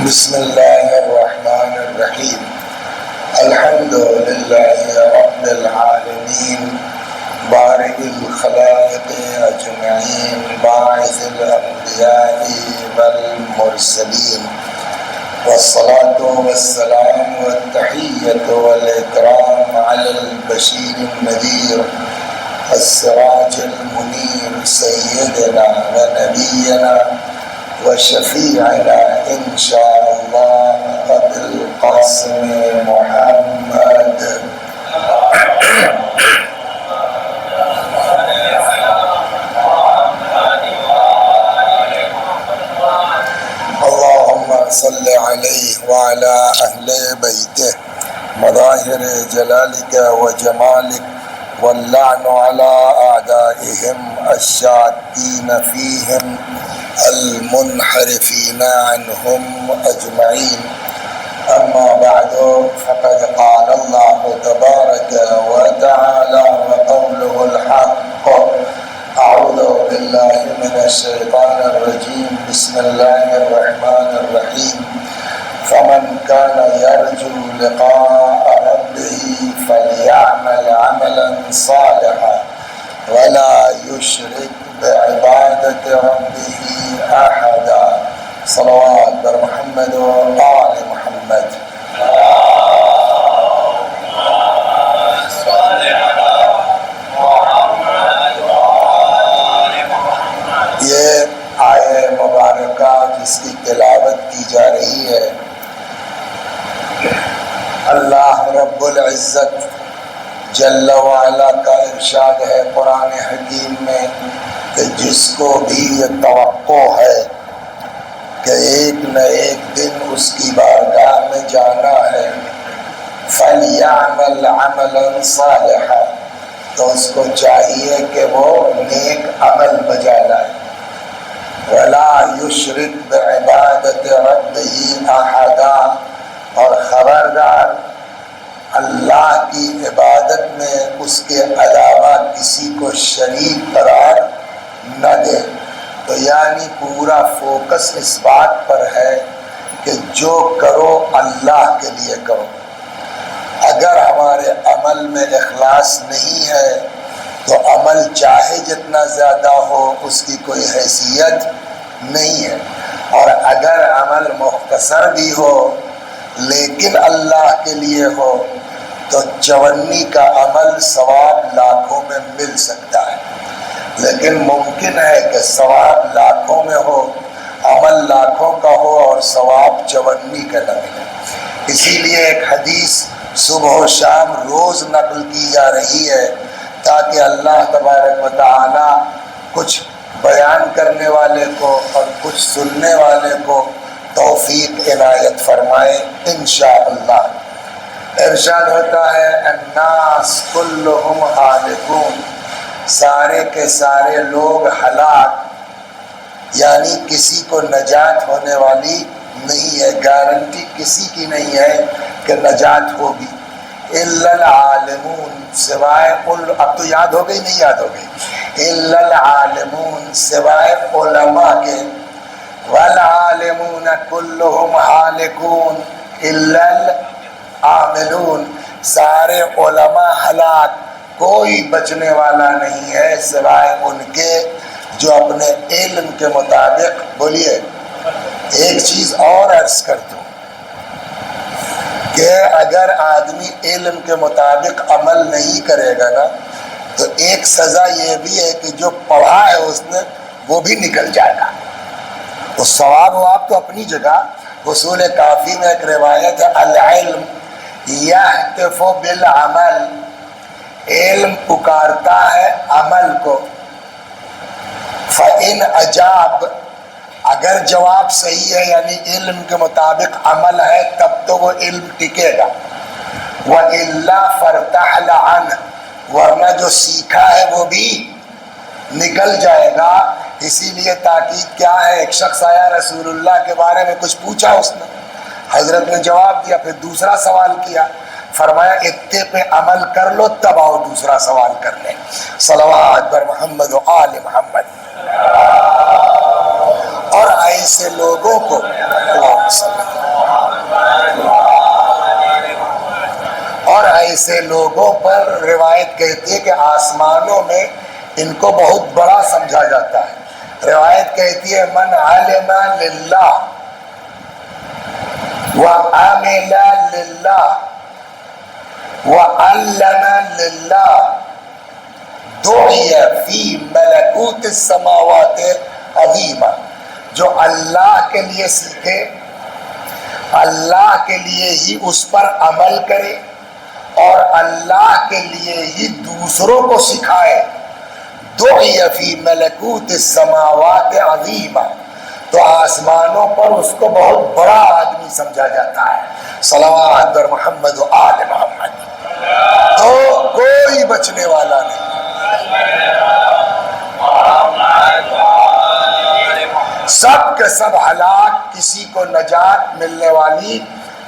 بسم اللہ الرحمن الرحیم الحمد للہ رب العالمین بارئ الخلائق اجمعین باعث الانبیاء والمرسلین والصلاة والسلام والتحیۃ والاکرام علی البشیر النذیر السراج المنیر سیدنا ونبینا وشفیعنا انشاء اللہ ابی القاسم محمد اللہم صل علیہ وعلی اہل بیتہ مظاہر جلالک وجمالک واللعن علی اعدائہم الشاکین فیہم المنحرفین عنہم اجمعین اما بعد فقد قال اللہ تبارک وتعالی وقوله الحق اعوذ باللہ من الشیطان الرجیم بسم اللہ الرحمن الرحیم فمن كان يرجو لقاء ربه فليعمل عملا صالحا ولا يشرك بعبادت ربه احدا صلوات بر محمد و آل محمد. یہ آیہ مبارکہ جس کی تلاوت کی جا رہی ہے، اللہ رب العزت جل وعلا کا ارشاد ہے قرآن حکیم میں کہ جس کو بھی یہ توقع ہے کہ ایک نہ ایک دن اس کی بارگاہ میں جانا ہے، فَلْيَعْمَلْ عَمَلًا صَالِحًا، تو اس کو چاہیے کہ وہ نیک عمل بجا لائے، وَلَا يُشْرِكْ بِعِبَادَةِ رَبِّهِ أَحَدًا، اور خبردار اللہ کی عبادت میں اس کے علاوہ کسی کو شریک قرار نہ دے. تو یعنی پورا فوکس اس بات پر ہے کہ جو کرو اللہ کے لیے کرو. اگر ہمارے عمل میں اخلاص نہیں ہے تو عمل چاہے جتنا زیادہ ہو اس کی کوئی حیثیت نہیں ہے، اور اگر عمل مختصر بھی ہو لیکن اللہ کے لیے ہو تو 54 کا عمل ثواب لاکھوں میں مل سکتا ہے، لیکن ممکن ہے کہ ثواب لاکھوں میں ہو، عمل لاکھوں کا ہو اور ثواب 54 کا نہ ملے. اسی لیے ایک حدیث صبح و شام روز نقل کی جا رہی ہے تاکہ اللہ تبارک و تعالی کچھ بیان کرنے والے کو اور کچھ سننے والے کو توفیق عنایت فرمائے انشاءاللہ. ارشاد ہوتا ہے الناس کلہم ہالکون، سارے کے سارے لوگ ہلاک، یعنی کسی کو نجات ہونے والی نہیں ہے، گارنٹی کسی کی نہیں ہے کہ نجات ہوگی. الا العالمون، سوائے اب تو یاد ہو گئی نہیں یاد ہو گئی، الا العالمون، سوائے علماء کے، والعالمون کلہم ہالکون الا العاملون، سارے علماء ہلاک، کوئی بچنے والا نہیں ہے سوائے ان کے جو اپنے علم کے مطابق. بولیے ایک چیز اور عرض کر دوں کہ اگر آدمی علم کے مطابق عمل نہیں کرے گا نا تو ایک سزا یہ بھی ہے کہ جو پڑھا ہے اس نے وہ بھی نکل جائے گا. وہ ثواب واب تو اپنی جگہ. اصول کافی میں ایک روایت ہے العلم یہتف بالعمل، علم پکارتا ہے عمل کو، فَإِنْ أَجَابَ، اگر جواب صحیح ہے یعنی علم کے مطابق عمل ہے تب تو وہ علم ٹکے گا، وَإِلَّا فَارْتَحْلَ عَنْهُ، ورنہ جو سیکھا ہے وہ بھی نکل جائے گا. اسی لیے تاکید کیا ہے، ایک شخص آیا رسول اللہ کے بارے میں کچھ پوچھا، اس نے حضرت نے جواب دیا، پھر دوسرا سوال کیا، فرمایا اتنے پہ عمل کر لو تب آؤ دوسرا سوال کر لیں. صلوات بر محمد و آل محمد. اور ایسے لوگوں کو ایسے لوگوں پر روایت کہتی ہے کہ آسمانوں میں ان کو بہت بڑا سمجھا جاتا ہے۔ روایت کہتی ہے من علم للہ وعمل للہ وعلم للہ دعی فی ملکوت السماوات عظیما، جو اللہ کے لیے سیکھے، اللہ کے لیے ہی اس پر عمل کرے اور اللہ کے لیے ہی دوسروں کو سکھائے، دعی فی ملکوت السماوات عظیما، تو آسمانوں پر اس کو بہت بڑا آدمی سمجھا جاتا ہے۔ صلوات بر محمد و آل محمد، تو کوئی بچنے والا نہیں۔ سب کے سب ہلاک، کسی کو نجات ملنے والی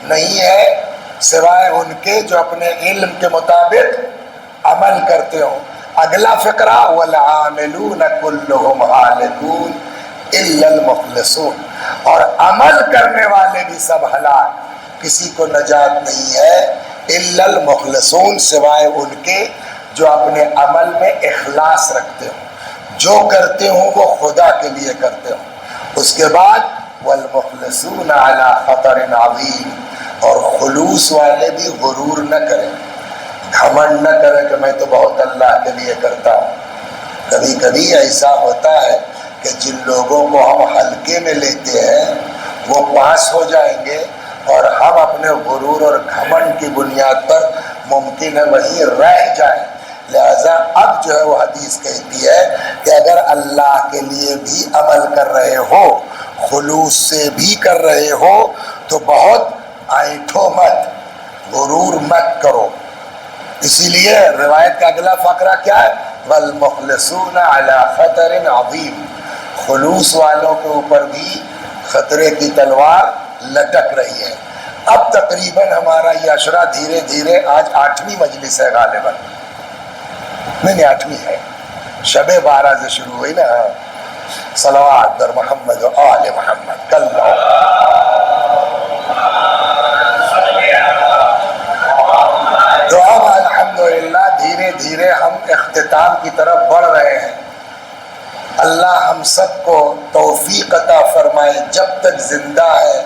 نہیں ہے سوائے ان کے جو اپنے علم کے مطابق عمل کرتے ہوں۔ اگلا فقرہ والعاملون کلهم ہالکون الا المخلصون، اور عمل کرنے والے بھی سب ہلاک، کسی کو نجات نہیں ہے الا المخلصون، سوائے ان کے جو اپنے عمل میں اخلاص رکھتے ہوں، جو کرتے ہوں وہ خدا کے لیے کرتے ہوں۔ اس کے بعد والمخلصون علی خطر عظیم، اور خلوص والے بھی غرور نہ کریں، گھمنڈ نہ کریں کہ میں تو بہت اللہ کے لیے کرتا ہوں۔ کبھی کبھی ایسا ہوتا ہے کہ جن لوگوں کو ہم ہلکے میں لیتے ہیں وہ پاس ہو جائیں گے اور ہم اپنے غرور اور گھمنڈ کی بنیاد پر ممکن ہے وہیں رہ جائیں۔ لہذا اب جو ہے وہ حدیث کہتی ہے کہ اگر اللہ کے لیے بھی عمل کر رہے ہو، خلوص سے بھی کر رہے ہو، تو بہت آئٹھو مت، غرور مت کرو۔ اسی لیے روایت کا اگلا فقرہ کیا ہے؟ والمخلصون علی خطر عظیم، خلوص والوں کے اوپر بھی خطرے کی تلوار لٹک رہی ہے۔ اب تقریباً ہمارا یہ عشرہ دھیرے دھیرے، آج 8ویں مجلس ہے غالباً، نہیں 8ویں ہے، شب 12 سے شروع ہوئی نا۔ صلوات در محمد و آل محمد، کل تو اب الحمدللہ دھیرے دھیرے ہم اختتام کی طرف بڑھ رہے ہیں۔ اللہ ہم سب کو توفیق عطا فرمائے، جب تک زندہ ہے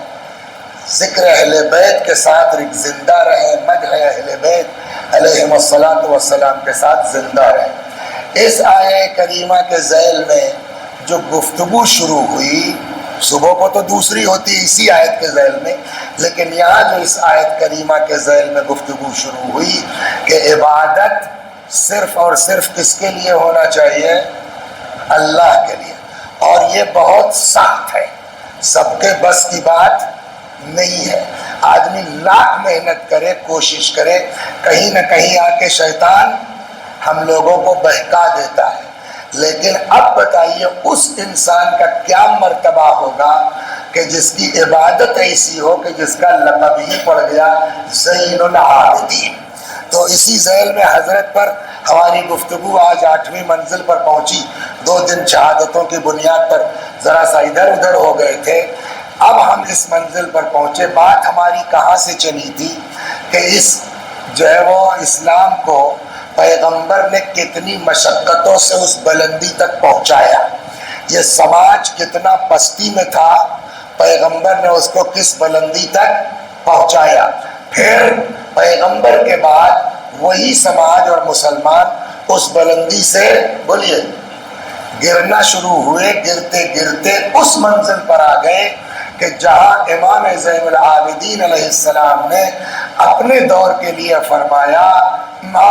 ذکر اہل بیت کے ساتھ زندہ رہے، مدح اہل بیت علیہم الصلاۃ والسلام کے ساتھ زندہ رہے۔ اس آیہ کریمہ کے ذیل میں جو گفتگو شروع ہوئی، صبح کو تو دوسری ہوتی اسی آیت کے ذیل میں، لیکن یہاں جو اس آیت کریمہ کے ذیل میں گفتگو شروع ہوئی کہ عبادت صرف اور صرف کس کے لیے ہونا چاہیے؟ اللہ کے لیے، اور یہ بہت سخت ہے، سب کے بس کی بات نہیں ہے۔ آدمی لاکھ محنت کرے، کوشش کرے، کہیں نہ کہیں آ کے شیطان ہم لوگوں کو بہکا دیتا ہے۔ لیکن اب بتائیے اس انسان کا کیا مرتبہ ہوگا کہ جس کی عبادت ایسی ہو کہ جس کا لقب ہی پڑ گیا زین العابدین۔ تو اسی ذیل میں حضرت پر ہماری گفتگو آج 8ویں منزل پر پہنچی۔ 2 دن شہادتوں کی بنیاد پر ذرا سا ادھر ادھر ہو گئے تھے، اب ہم اس منزل پر پہنچے۔ بات ہماری کہاں سے چلی تھی کہ اس جو ہے وہ اسلام کو پیغمبر نے کتنی مشقتوں سے اس بلندی تک پہنچایا، یہ سماج کتنا پستی میں تھا، پیغمبر نے اس کو کس بلندی تک پہنچایا۔ پھر پیغمبر کے بعد وہی سماج اور مسلمان اس بلندی سے بولیے گرنا شروع ہوئے، گرتے گرتے اس منزل پر آ گئے کہ جہاں امام زین العابدین علیہ السلام نے اپنے دور کے لیے فرمایا ما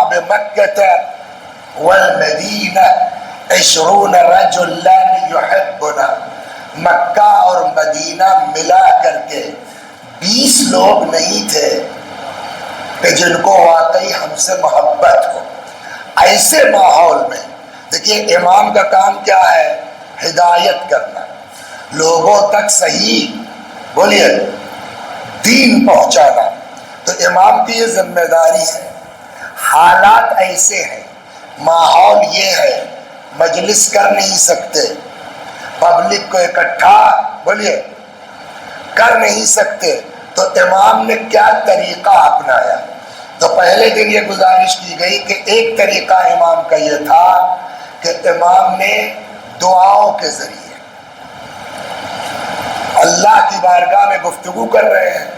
بمکہ والمدینہ 20 رجلا یحبنا، مکہ اور مدینہ ملا کر کے 20 لوگ نہیں تھے کہ جن کو واقعی ہم سے محبت ہو۔ ایسے ماحول میں دیکھیے امام کا کام کیا ہے؟ ہدایت کرنا، لوگوں تک صحیح بولیے دین پہنچانا، تو امام کی یہ ذمہ داری ہے۔ حالات ایسے ہیں، ماحول یہ ہے، مجلس کر نہیں سکتے، پبلک کو اکٹھا بولیے کر نہیں سکتے، تو امام نے کیا طریقہ اپنایا؟ تو پہلے دن یہ گزارش کی گئی کہ ایک طریقہ امام کا یہ تھا کہ امام نے دعاؤں کے ذریعے اللہ کی بارگاہ میں گفتگو کر رہے ہیں،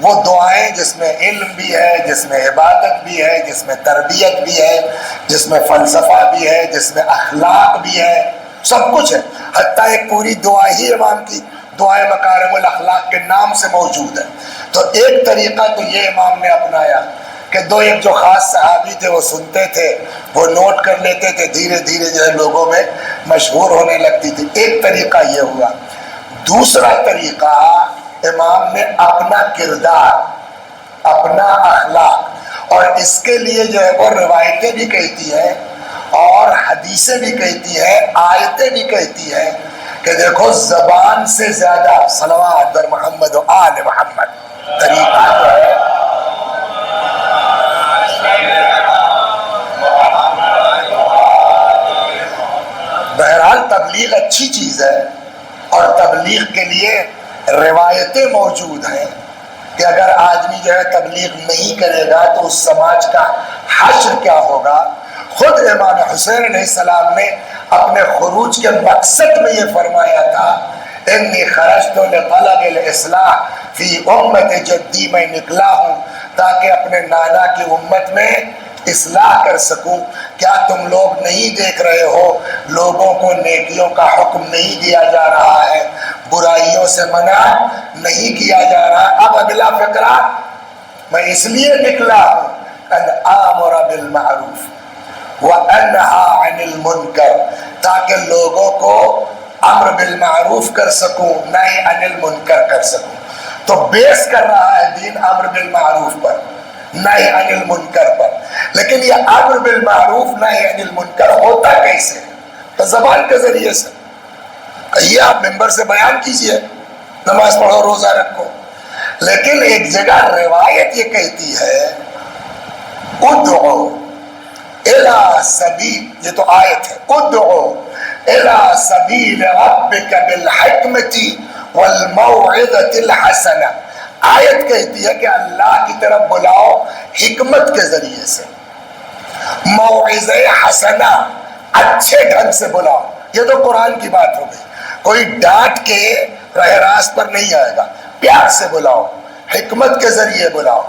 وہ دعائیں جس میں علم بھی ہے، جس میں عبادت بھی ہے، جس میں تربیت بھی ہے، جس میں فلسفہ بھی ہے، جس میں اخلاق بھی ہے، سب کچھ ہے، حتیٰ ایک پوری دعا ہی امام کی دعائے مکارم الاخلاق کے نام سے موجود ہے۔ تو ایک طریقہ تو یہ امام نے اپنایا کہ دو ایک جو خاص صحابی تھے وہ سنتے تھے، وہ نوٹ کر لیتے تھے، دھیرے دھیرے جو ہے لوگوں میں مشہور ہونے لگتی تھی۔ ایک طریقہ یہ ہوا۔ دوسرا طریقہ، امام نے اپنا کردار، اپنا اخلاق، اور اس کے لیے جو ہے وہ روایتیں بھی کہتی ہیں اور حدیثیں بھی کہتی ہیں، آیتیں بھی کہتی ہیں کہ دیکھو زبان سے زیادہ صلوات بر محمد و آل محمد طریقہ جو ہے بہرحال تبلیغ اچھی چیز ہے، اور تبلیغ کے لیے روایتیں موجود ہیں کہ اگر آدمی جو ہے تبلیغ نہیں کرے گا تو اس سماج کا حشر کیا ہوگا۔ خود امام حسین علیہ السلام نے اپنے خروج کے مقصد میں یہ فرمایا تھا، انی خرجت لطلب الاصلاح فی امت جدی، میں نکلا ہوں تاکہ اپنے نانا کی امت میں اصلاح کر سکوں۔ کیا تم لوگ نہیں دیکھ رہے ہو لوگوں کو نیکیوں کا حکم نہیں دیا جا رہا ہے، برائیوں سے منع نہیں کیا جا رہا؟ اب اگلا فقرہ، میں اس لیے نکلا ہوں ان آمر بالمعروف وانہا عن المنکر، تاکہ لوگوں کو امر بالمعروف کر سکوں، نہی عن المنکر کر سکوں۔ تو بیس کر رہا ہے دین امر بالمعروف پر، نہی عن المنکر پر۔ لیکن یہ امر بالمعروف نہی عن المنکر ہوتا کیسے؟ تو زبان کے ذریعے سے کہیے، آپ ممبر سے بیان کیجئے، نماز پڑھو، روزہ رکھو، لیکن ایک جگہ روایت یہ کہتی ہے ادعو الی سبیل، یہ تو آیت ہے، ادعو الی سبیل ربک بالحکمۃ والموعظۃ الحسنہ۔ آیت کہتی ہے کہ اللہ کی طرف بلاؤ حکمت کے ذریعے سے، موعظہ حسنہ، اچھے ڈھنگ سے بلاؤ۔ یہ تو قرآن کی بات ہو گئی، کوئی ڈانٹ کے راہ راست پر نہیں آئے گا، پیار سے بلاؤ، حکمت کے ذریعے بلاؤ۔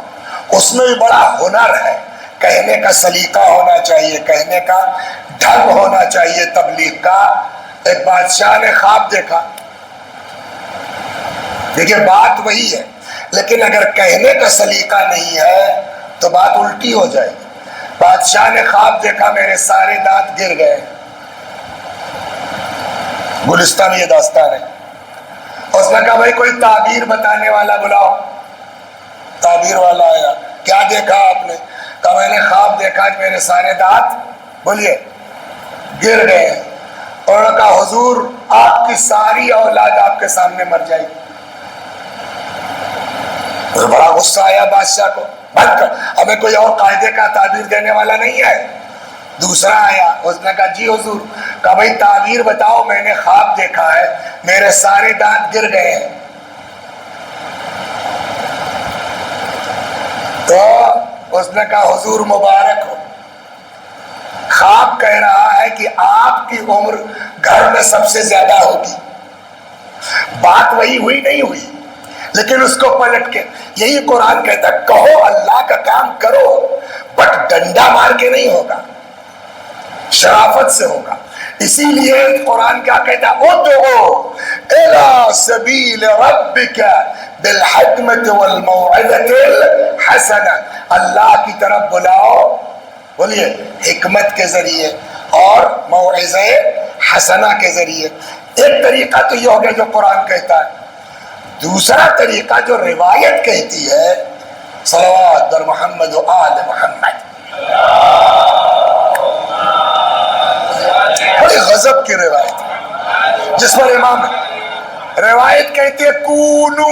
اس میں بھی بڑا ہنر ہے، کہنے کا سلیقہ ہونا چاہیے، کہنے کا ڈھنگ ہونا چاہیے تبلیغ کا۔ ایک بادشاہ نے خواب دیکھا، دیکھیے بات وہی ہے، لیکن اگر کہنے کا سلیقہ نہیں ہے تو بات الٹی ہو جائے گی۔ بادشاہ نے خواب دیکھا میرے سارے دانت گر گئے، گلستان میں یہ داستان ہے۔ اس نے کہا بھائی کوئی تعبیر بتانے والا بلاؤ۔ تعبیر والا آیا، کیا دیکھا آپ نے؟ کہا میں نے خواب دیکھا کہ میرے سارے دانت، بولیے، گر گئے۔ اور انہوں نے کہا حضور آپ کی ساری اولاد آپ کے سامنے مر جائے گی۔ بڑا غصہ آیا بادشاہ کو، بند کر، ہمیں کوئی اور قاعدے کا تعبیر دینے والا نہیں ہے۔ دوسرا آیا، اس نے کہا جی حضور، کہا بھائی تعبیر بتاؤ، میں نے خواب دیکھا ہے میرے سارے دانت گر گئے ہیں۔ تو اس نے کہا حضور مبارک ہو، خواب کہہ رہا ہے کہ آپ کی عمر گھر میں سب سے زیادہ ہوگی۔ بات وہی ہوئی نہیں ہوئی، لیکن اس کو پلٹ کے یہی قرآن کہتا ہے کہو اللہ کا کام کرو، بٹ ڈنڈا مار کے نہیں ہوگا، شرافت سے ہوگا۔ اسی لیے قرآن کیا کہتا ہے ادعو الی سبیل ربک بالحکمۃ والموعظۃ الحسنہ، اللہ کی طرف بلاؤ، بولیے، حکمت کے ذریعے اور موعظہ حسنہ کے ذریعے۔ ایک طریقہ تو یہ ہو گیا جو قرآن کہتا ہے۔ دوسرا طریقہ جو روایت کہتی ہے، صلوات بر محمد و آل محمد، بڑی غضب کی روایت ہے جس پر امام روایت کہتی ہے کونو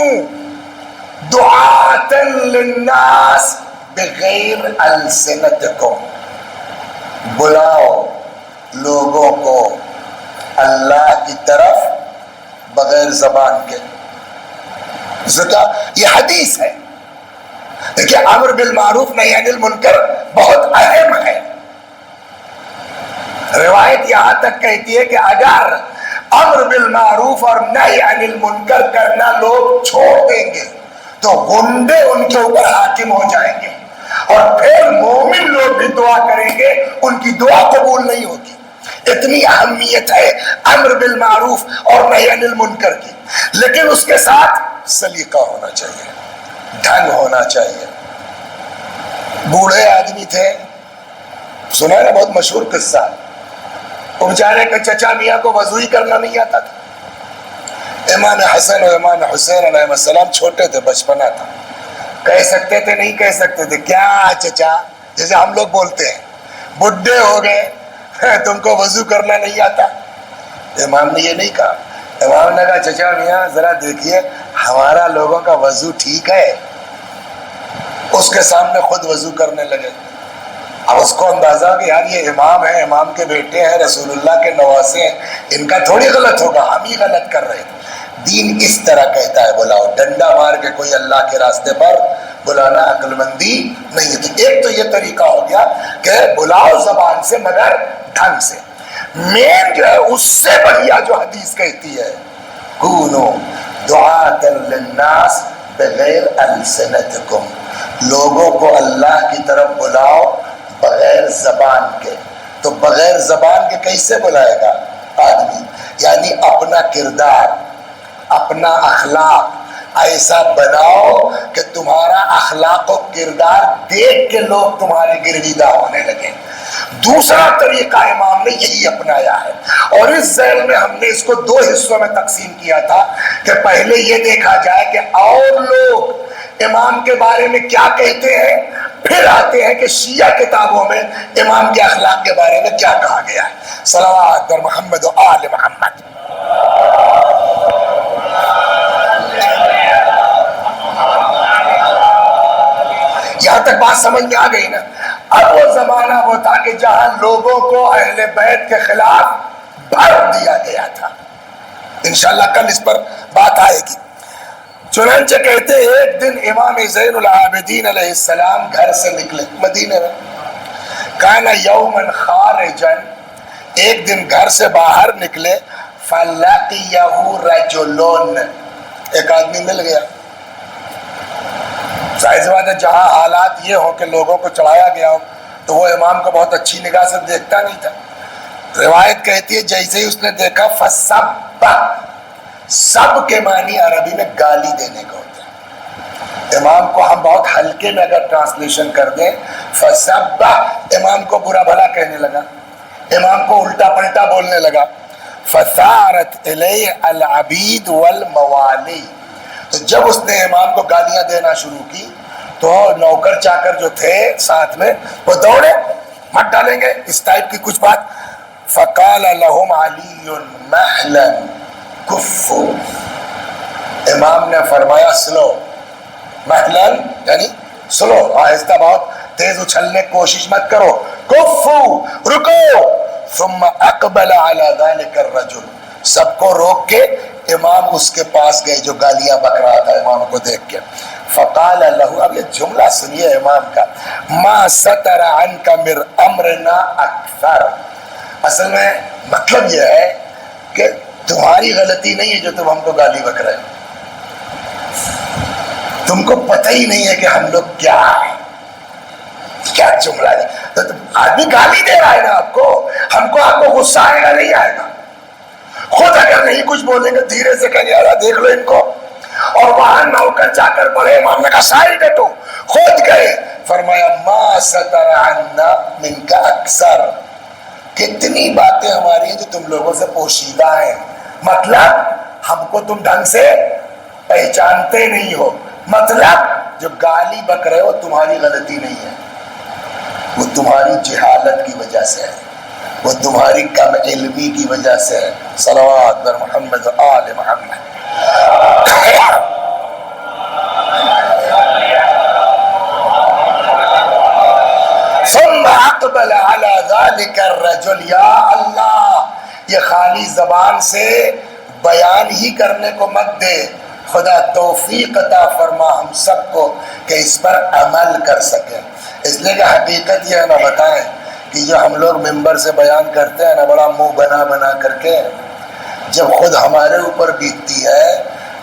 دعاۃ للناس بغیر السنتکم، بلاؤ لوگوں کو اللہ کی طرف بغیر زبان کے۔ یہ حدیث ہے. دیکھیے امر بالمعروف نہی عن المنکر بہت اہم ہے. روایت یہاں تک کہتی ہے کہ اگر امر بالمعروف اور نہی عن المنکر کرنا لوگ چھوڑ دیں گے تو غنڈے ان کے اوپر حاکم ہو جائیں گے، اور پھر مومن لوگ بھی دعا کریں گے، ان کی دعا قبول نہیں ہوگی. اتنی اہمیت ہے امر بالمعروف اور نہی عن المنکر کی. لیکن اس کے ساتھ سلیقہ ہونا چاہیے، ڈھنگ ہونا چاہیے. بوڑھے آدمی تھے، سنا ہے نا بہت مشہور قصہ، وہ بیچارے کے چچا میاں کو وضو ہی کرنا نہیں آتا تھا. امام حسن اور امام حسین علیہ السلام چھوٹے تھے، بچپنا تھا. کہہ سکتے تھے نہیں کہہ سکتے تھے، کیا چچا، جیسے ہم لوگ بولتے ہیں بڈھے ہو گئے تم کو وضو کرنا نہیں آتا. امام نے یہ نہیں کہا. امام نے کہا چچا میاں ذرا دیکھیے ہمارا لوگوں کا وضو ٹھیک ہے. اس کے سامنے خود وضو کرنے لگے. اب اس کو اندازہ کہ یار یہ امام ہے، امام کے بیٹے ہیں، رسول اللہ کے نواسے ہیں، ان کا تھوڑی غلط ہوگا، ہم ہی غلط کر رہے ہیں. دین اس طرح کہتا ہے بلاؤ، ڈنڈا مار کے کوئی اللہ کے راستے پر بلانا عقل مندی نہیں ہے. ایک تو یہ طریقہ ہو گیا کہ بلاؤ زبان سے مگر ڈھنگ سے. مین جو ہے اس سے بڑھیا جو حدیث کہتی ہے کونو دعاۃ للناس بغیر السنتکم، لوگوں کو اللہ کی طرف بلاؤ بغیر زبان کے. تو بغیر زبان کے کیسے بلائے گا آدمی؟ یعنی اپنا کردار، اپنا اخلاق ایسا بناؤ کہ تمہارا اخلاق و کردار دیکھ کے لوگ تمہارے گرویدہ ہونے لگے. دوسرا طریقہ امام نے یہی اپنایا ہے، اور اس ذیل میں ہم نے اس کو دو حصوں میں تقسیم کیا تھا کہ پہلے یہ دیکھا جائے کہ اور لوگ امام کے بارے میں کیا کہتے ہیں، پھر آتے ہیں کہ شیعہ کتابوں میں امام کے اخلاق کے بارے میں کیا کہا گیا ہے. صلوات بر محمد و آل محمد. یہاں تک بات سمجھ میں آ گئی نا؟ اب وہ زمانہ وہ تھا کہ جہاں لوگوں کو اہل بیت کے خلاف بھر دیا گیا تھا. انشاءاللہ کل اس پر بات آئے گی. چنانچہ کہتے ایک دن امام زین العابدین علیہ السلام گھر سے نکلے مدینے میں. کانا یومن خارجن، ایک دن گھر سے باہر نکلے. فلقیہ رجلن، ایک آدمی مل گیا. ظاہر سی بات ہے جہاں حالات یہ ہو کہ لوگوں کو چڑھایا گیا ہو تو وہ امام کو بہت اچھی نگاہ سے دیکھتا نہیں تھا. روایت کہتی ہے جیسے ہی اس نے دیکھا فسب، سب کے معنی عربی میں گالی دینے کا ہوتا ہے. امام کو ہم بہت ہلکے میں اگر ٹرانسلیشن کر دیں فسب، امام کو برا بھلا کہنے لگا، امام کو الٹا پلٹا بولنے لگا. فثارت الیہ العبید والموالی، تو جب اس نے امام کو گالیاں دینا شروع کی تو نوکر چاکر جو تھے ساتھ میں وہ دوڑے، مت ڈالیں گے اس ٹائپ کی کچھ بات. فقال لهم علی مہلا کفو، امام نے فرمایا سلو، مہلا یعنی سلو، آہستہ، بہت تیز اچھلنے کی کوشش مت کرو. کفو، رکو. ثم اقبل على ذلك الرجل، سب کو روک کے امام اس کے پاس گئے جو گالیاں بک رہا تھا امام کو دیکھ کے. فقال له، اب یہ جملہ سنیے امام کا، ما ستر عنك من امرنا اکثر. اصل میں مطلب یہ ہے کہ تمہاری غلطی نہیں ہے جو تم ہم کو گالی بک رہے ہو، تم کو پتہ ہی نہیں ہے کہ ہم لوگ کیا ہیں. کیا جملہ ہے؟ تو آدمی گالی دے رہا ہے نا آپ کو، ہم کو آپ کو غصہ آئے گا نہیں آئے گا؟ خود اگر نہیں کچھ بولیں گے دھیرے سے کہیں یار دیکھ لو ان کو. اور وہاں نوکر جا کر بڑے امام نے کہا سائڈ ہٹو، خود گئے. فرمایا ما ستر عنا منک اکثر، کتنی باتیں ہماری ہیں جو تم لوگوں سے پوشیدہ ہیں، مطلب ہم کو تم ڈھنگ سے پہچانتے نہیں ہو. مطلب جو گالی بک رہے ہو تمہاری غلطی نہیں ہے، وہ تمہاری جہالت کی وجہ سے ہے، وہ تمہاری کم علمی کی وجہ سے ہے. صلوات بر محمد آل محمد. ثم اقبل على ذلك الرجل، یا اللہ، یہ خالی زبان سے بیان ہی کرنے کو مت دے، خدا توفیق عطا فرما ہم سب کو کہ اس پر عمل کر سکیں. اس لیے کہ حقیقت یہ ہے نا، بتائیں کہ جو ہم لوگ ممبر سے بیان کرتے ہیں نا بڑا منہ بنا بنا کر کے، جب خود ہمارے اوپر بیتتی ہے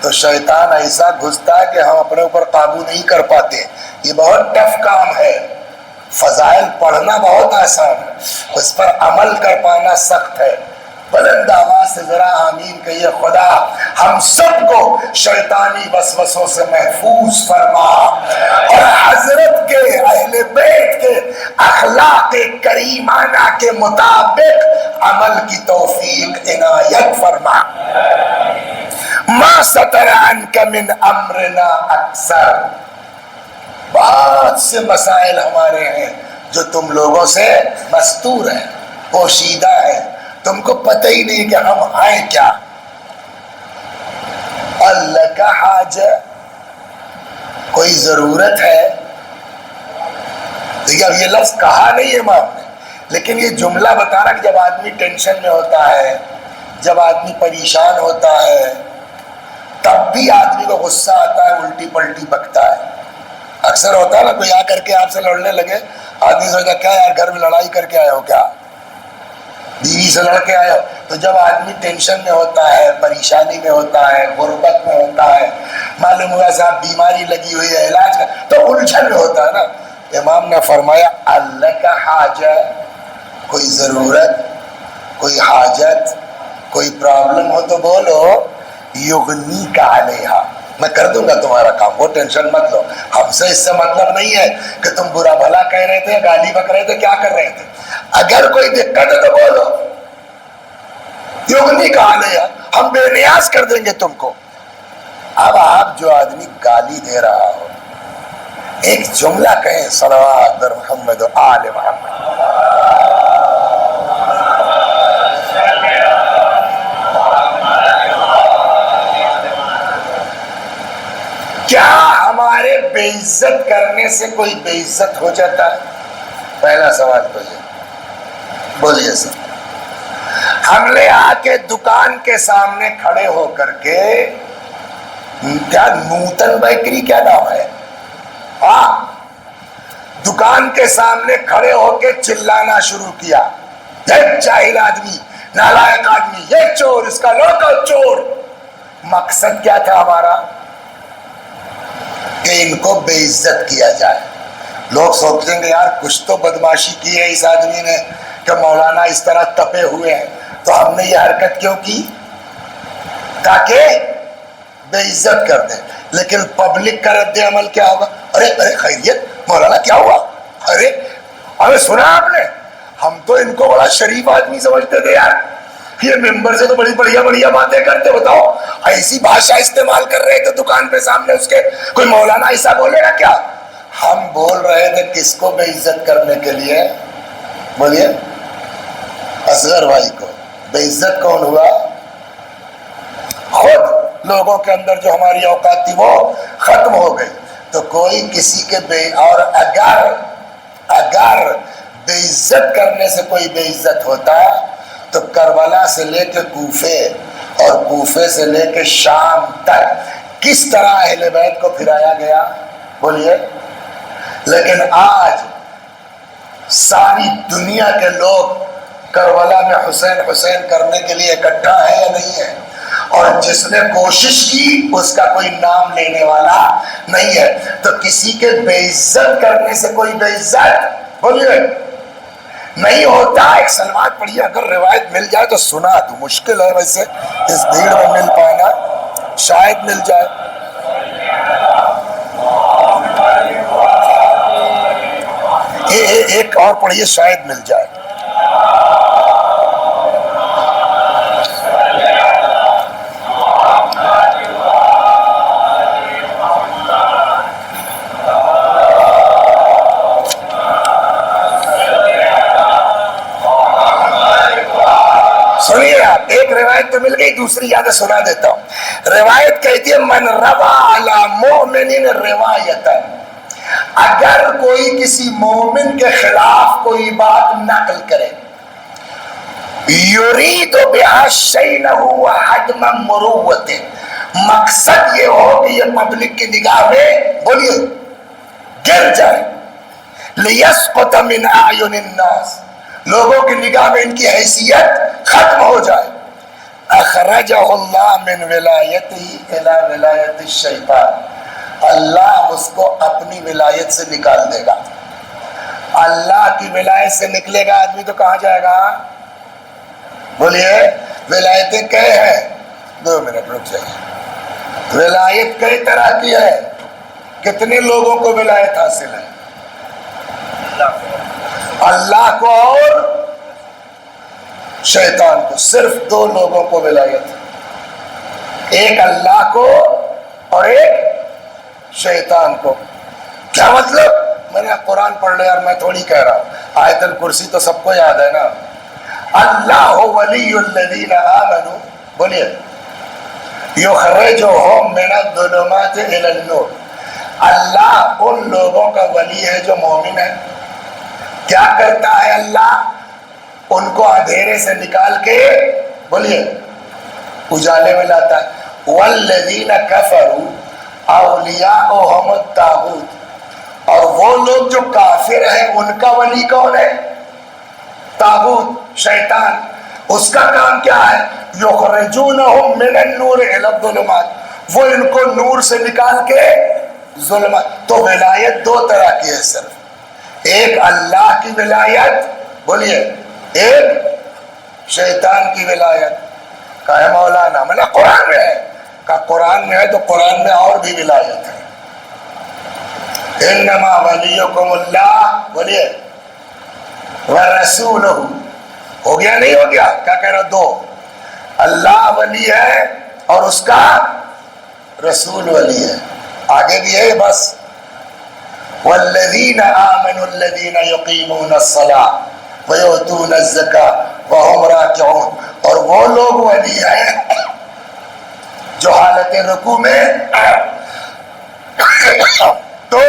تو شیطان ایسا گھستا ہے کہ ہم اپنے اوپر قابو نہیں کر پاتے. یہ بہت ٹف کام ہے. فضائل پڑھنا بہت آسان ہے، اس پر عمل کر پانا سخت ہے. بلند آواز سے ذرا آمین کہیے. خدا ہم سب کو شیطانی وسوسوں سے محفوظ فرما اور حضرت کے اہل بیت کے اخلاق کریمانہ کے مطابق عمل کی توفیق عنایت فرما. ما ستر عنک من امرنا اکثر، بہت سے مسائل ہمارے ہیں جو تم لوگوں سے مستور ہیں، پوشیدہ ہیں، تم کو پتہ ہی نہیں کہ ہم ہیں کیا. اللہ کا حاجہ، کوئی ضرورت ہے. دیکھیے اب یہ لفظ کہا نہیں امام نے، لیکن یہ جملہ بتا رہا کہ جب آدمی ٹینشن میں ہوتا ہے، جب آدمی پریشان ہوتا ہے، تب بھی آدمی کو غصہ آتا ہے، الٹی پلٹی بکتا ہے. اکثر ہوتا ہے نا، کوئی آ کر کے آپ سے لڑنے لگے، آدمی سوچتا کیا یار گھر میں لڑائی کر کے آئے ہو کیا، بیوی سے لڑ کے آئے ہو. تو جب آدمی ٹینشن میں ہوتا ہے، پریشانی میں ہوتا ہے، غربت میں ہوتا ہے، معلوم ہوا صاحب بیماری لگی ہوئی ہے، علاج کا، تو الجھن میں ہوتا ہے نا. امام نے فرمایا اللہ کا حاجہ، کوئی ضرورت، کوئی حاجت، کوئی پرابلم ہو تو بولو. یغنی کا علیہا، میں کر دوں گا تمہارا کام، وہ ٹینشن مت لو. ہم سے اس سے مطلب نہیں ہے کہ تم برا بھلا کہہ رہے تھے، گالی بک رہے تھے، کیا کر رہے تھے. اگر کوئی دقت ہے تو بولو. یغنی کا علیہا، ہم بے نیاز کر دیں گے تم کو. اب آپ جو آدمی گالی دے رہا ہو، ایک جملہ کہیں صلوات بر محمد و آل محمد. کیا ہمارے بے عزت کرنے سے کوئی بے عزت ہو جاتا ہے؟ پہلا سوال تو یہ بولیے سر. ہم نے آ کے دکان کے سامنے کھڑے ہو کر کے، کیا نوتن بیکری کیا نام ہے، دکان کے سامنے کھڑے ہو کے چلانا شروع کیا، یہ جاہل آدمی، نالائق آدمی، یہ چور، اس کا لوکا چور. مقصد کیا تھا ہمارا؟ کہ ان کو بے عزت کیا جائے. لوگ سوچیں گے یار کچھ تو بدماشی کی ہے اس آدمی نے کہ مولانا اس طرح تپے ہوئے ہیں، تو ہم نے یہ حرکت کیوں کی؟ تاکہ بے عزت کر دیں. لیکن پبلک کا رد عمل کیا ہوگا؟ ارے ارے خیریت مولانا کیا ہوا؟ ارے ارے سنا آپ نے، ہم تو ان کو بڑا شریف آدمی سمجھتے تھے یار، یہ ممبر سے تو بڑی بڑھیا بڑھیا باتیں کرتے. بتاؤ ایسی بھاشا استعمال کر رہے تھے دکان پہ سامنے اس کے، کوئی مولانا ایسا بولے گا کیا؟ ہم بول رہے تھے کس کو بے عزت کرنے کے لیے؟ بولیے. اصغر بھائی کو. بے عزت کون ہوا؟ خود لوگوں کے اندر جو ہماری اوقات تھی وہ ختم ہو گئی. تو کوئی کسی کے اور اگر بے عزت کرنے سے کوئی بے عزت ہوتا تو کربلا سے لے کے کوفے اور کوفے سے لے کے شام تک کس طرح اہل بیت کو پھرایا گیا؟ بولیے. لیکن آج ساری دنیا کے لوگ کربلا میں حسین حسین کرنے کے لیے اکٹھا ہے یا نہیں ہے؟ اور جس نے کوشش کی اس کا کوئی نام لینے والا نہیں ہے. تو کسی کے بے عزت کرنے سے کوئی بے عزت بولیے نہیں ہوتا. ایک سلوات پڑھیے، اگر روایت مل جائے تو سنا دوں، مشکل ہے ویسے اس بھیڑ میں مل پانا، شاید مل جائے. ایک اور پڑھیے شاید مل جائے. سنیے آپ، ایک روایت تو مل گئی، دوسری یاد سنا دیتا ہوں. روایت کہتی ہے من روا علی مؤمن روایتا، اگر کوئی کسی مومن کے خلاف کوئی بات نقل کرے، یرید بہا شینہ وحدم مروت، مقصد یہ ہو کہ یہ پبلک کی نگاہ میں بولیے گر جائے. لیسقط من اعین الناس، لوگوں کی نگاہ میں ان کی حیثیت ختم ہو جائے. اخرجہ اللہ من ولایتہ الی ولایت الشیطان، اللہ اس کو اپنی ولایت سے نکال دے گا. اللہ کی ولایت سے نکلے گا آدمی تو کہاں جائے گا؟ بولیے ولایتیں کئے ہیں؟ 2 منٹ رک جائیے. ولایت کئی طرح کی ہے. کتنے لوگوں کو ولایت حاصل ہے؟ اللہ کو اور شیطان کو. صرف 2 لوگوں کو ولایت ہے، ایک اللہ کو اور ایک شیطان کو. کیا مطلب؟ میں نے قرآن پڑھ لیا، میں تھوڑی کہہ رہا ہوں. آیت الکرسی تو سب کو یاد ہے نا. اللہ ولی الذین آمنوا، بولیے یخرجہم من الظلمات الی النور. اللہ ان لوگوں کا ولی ہے جو مومن ہے. کیا کرتا ہے اللہ؟ ان کو اندھیرے سے نکال کے بولیے اجالے میں لاتا ہے. والذین کفروا اولیاؤہم الطاغوت، اور وہ لوگ جو کافر ہیں ان کا ولی کون ہے؟ طاغوت، شیطان. اس کا کام کیا ہے؟ یخرجونہم من النور الی الظلمات، وہ ان کو نور سے نکال کے ظلمات. تو ولایت 2 طرح کی ہے صرف. ایک اللہ کی ولایت، بولیے، ایک شیطان کی ولایت. کہا مولانا میں نے قرآن میں ہے. کہا قرآن میں ہے تو قرآن میں اور بھی ولایت ہے. انما ولیکم اللہ، بولیے، ورسولہ. ہو گیا نہیں ہو گیا؟ کیا کہہ رہا؟ 2. اللہ ولی ہے اور اس کا رسول ولی ہے. آگے بھی ہے بس. والذین آمنوا الذین یقیمون الصلاۃ ویؤتون الزکاۃ وہم راکعون، اور وہ لوگ ولی ہیں جو حالت رکوع میں. تو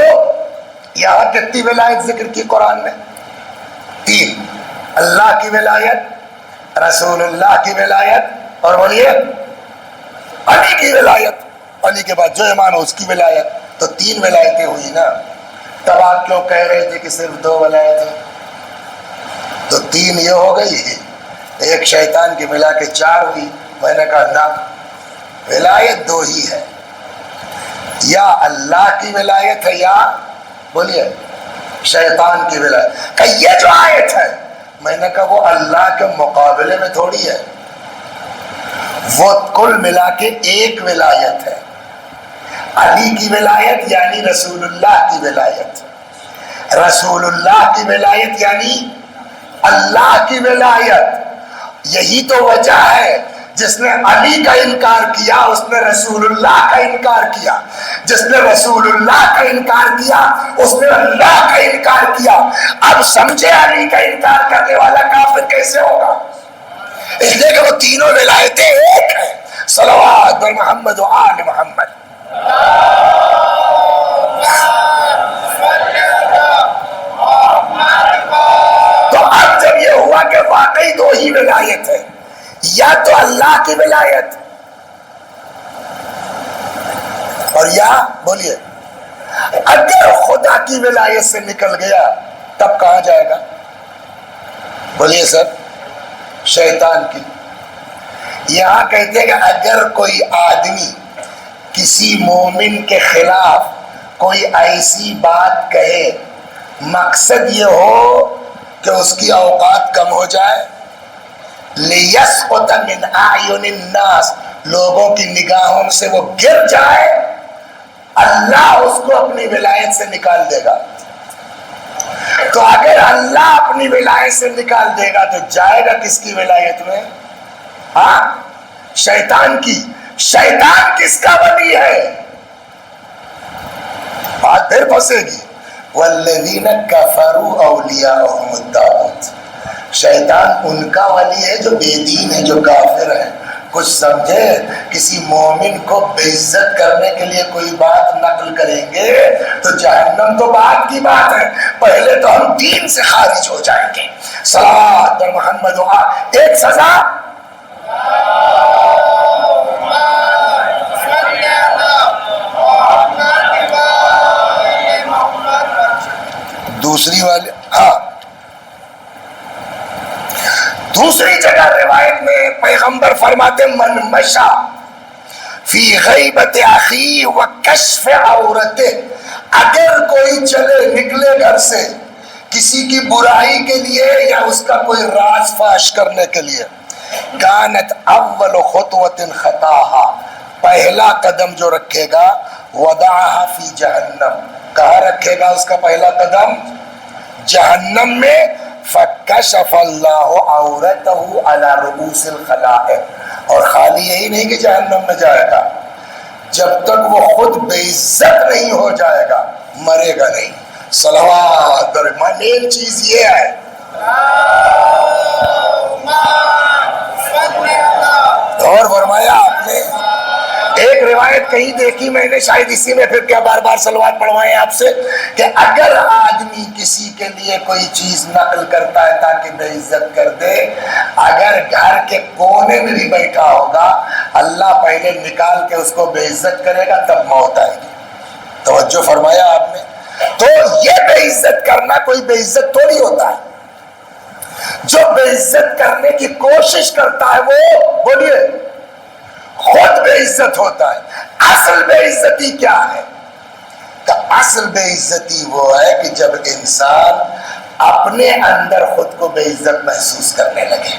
یہاں کتنی ولایت ذکر کی قرآن میں؟ 3. اللہ کی ولایت، رسول اللہ کی ولایت، اور بولیے علی کی ولایت. علی کے بعد جو ایمان ہو اس کی ولایت. تو 3 ولایتیں ہوئی نا. تب آپ کیوں کہہ رہے تھے کہ صرف 2 ولایت ہیں؟ تو 3 یہ ہو گئی، ایک شیطان کی ملا کے 4 ہوئی. میں نے کہا نا، ولایت 2 ہی ہے. یا اللہ کی ولایت ہے یا بولیے شیطان کی ولایت. کہ یہ جو آیت ہے، میں نے کہا وہ اللہ کے مقابلے میں تھوڑی ہے، وہ کل ملا کے ایک ولایت ہے. علی کی ولایت یعنی رسول اللہ کی ولایت، رسول اللہ کی ولایت یعنی اللہ کی ولایت. یہی تو وجہ ہے جس نے علی کا انکار کیا اس نے رسول اللہ کا انکار کیا، جس نے رسول اللہ کا انکار کیا اس نے اللہ کا انکار کیا. اب سمجھے علی کا انکار کرنے والا کافر کیسے ہوگا؟ اس لیے کہ وہ تینوں ولایتیں ایک ہیں. صلوات بر محمد و آل محمد. تو اب جب یہ ہوا کہ واقعی 2 ہی ولایت ہے، یا تو اللہ کی ولایت اور یا بولیے اگر خدا کی ولایت سے نکل گیا تب کہاں جائے گا؟ بولیے سر شیطان کی. یہاں کہتے ہیں کہ اگر کوئی آدمی کسی مومن کے خلاف کوئی ایسی بات کہے، مقصد یہ ہو کہ اس کی اوقات کم ہو جائے، لیسقط من اعین الناس، لوگوں کی نگاہوں سے وہ گر جائے، اللہ اس کو اپنی ولایت سے نکال دے گا. تو اگر اللہ اپنی ولایت سے نکال دے گا تو جائے گا کس کی ولایت میں؟ ہاں شیطان کی. شیطان کس کا ولی ہے؟ بات پھر پھنسے گی. والذین کفروا اولیاءہم الطاغوت، شیطان ان کا ولی ہے جو بے دین ہے، جو کافر ہے. کچھ سمجھے؟ کسی مومن کو بے عزت کرنے کے لیے کوئی بات نقل کریں گے تو جہنم تو بات کی بات ہے، پہلے تو ہم دین سے خارج ہو جائیں گے. صلوات بر محمد و آل. ایک سزا دوسری والی دوسری جگہ روایت میں پیغمبر فرماتے من مشا فی غیبت اخی و کشف عورتہ، اگر کوئی چلے نکلے گھر سے کسی کی برائی کے لیے یا اس کا کوئی راز فاش کرنے کے لیے، کانت اول خطوۃ خطاہا، پہلا قدم جو رکھے گا وضعها فی جہنم، کہاں رکھے گا اس کا پہلا قدم؟ جہنم میں، فکشف اللہ عورتہ علی رؤوس الخلائق، اور خالی یہی نہیں کہ جہنم میں جائے گا، جب تک وہ خود بے عزت نہیں ہو جائے گا مرے گا نہیں۔ صلوات، مین چیز یہ ہے۔ اور فرمایا آپ نے، ایک روایت کہیں دیکھی میں نے، شاید اسی میں پھر کیا بار بار صلوات پڑھوائیں آپ سے، کہ اگر آدمی کسی کے لیے کوئی چیز نقل کرتا ہے تاکہ بے عزت کر دے، اگر گھر کے کونے میں بھی بیٹھا ہوگا اللہ پہلے نکال کے اس کو بے عزت کرے گا، تب موت آئے گی۔ توجہ فرمایا آپ نے؟ تو یہ بے عزت کرنا کوئی بے عزت تھوڑی ہوتا ہے، جو بے عزت کرنے کی کوشش کرتا ہے وہ بولیے خود بے عزت ہوتا ہے۔ اصل بے عزتی کیا ہے؟ کہ اصل بے عزتی وہ ہے کہ جب انسان اپنے اندر خود کو بے عزت محسوس کرنے لگے۔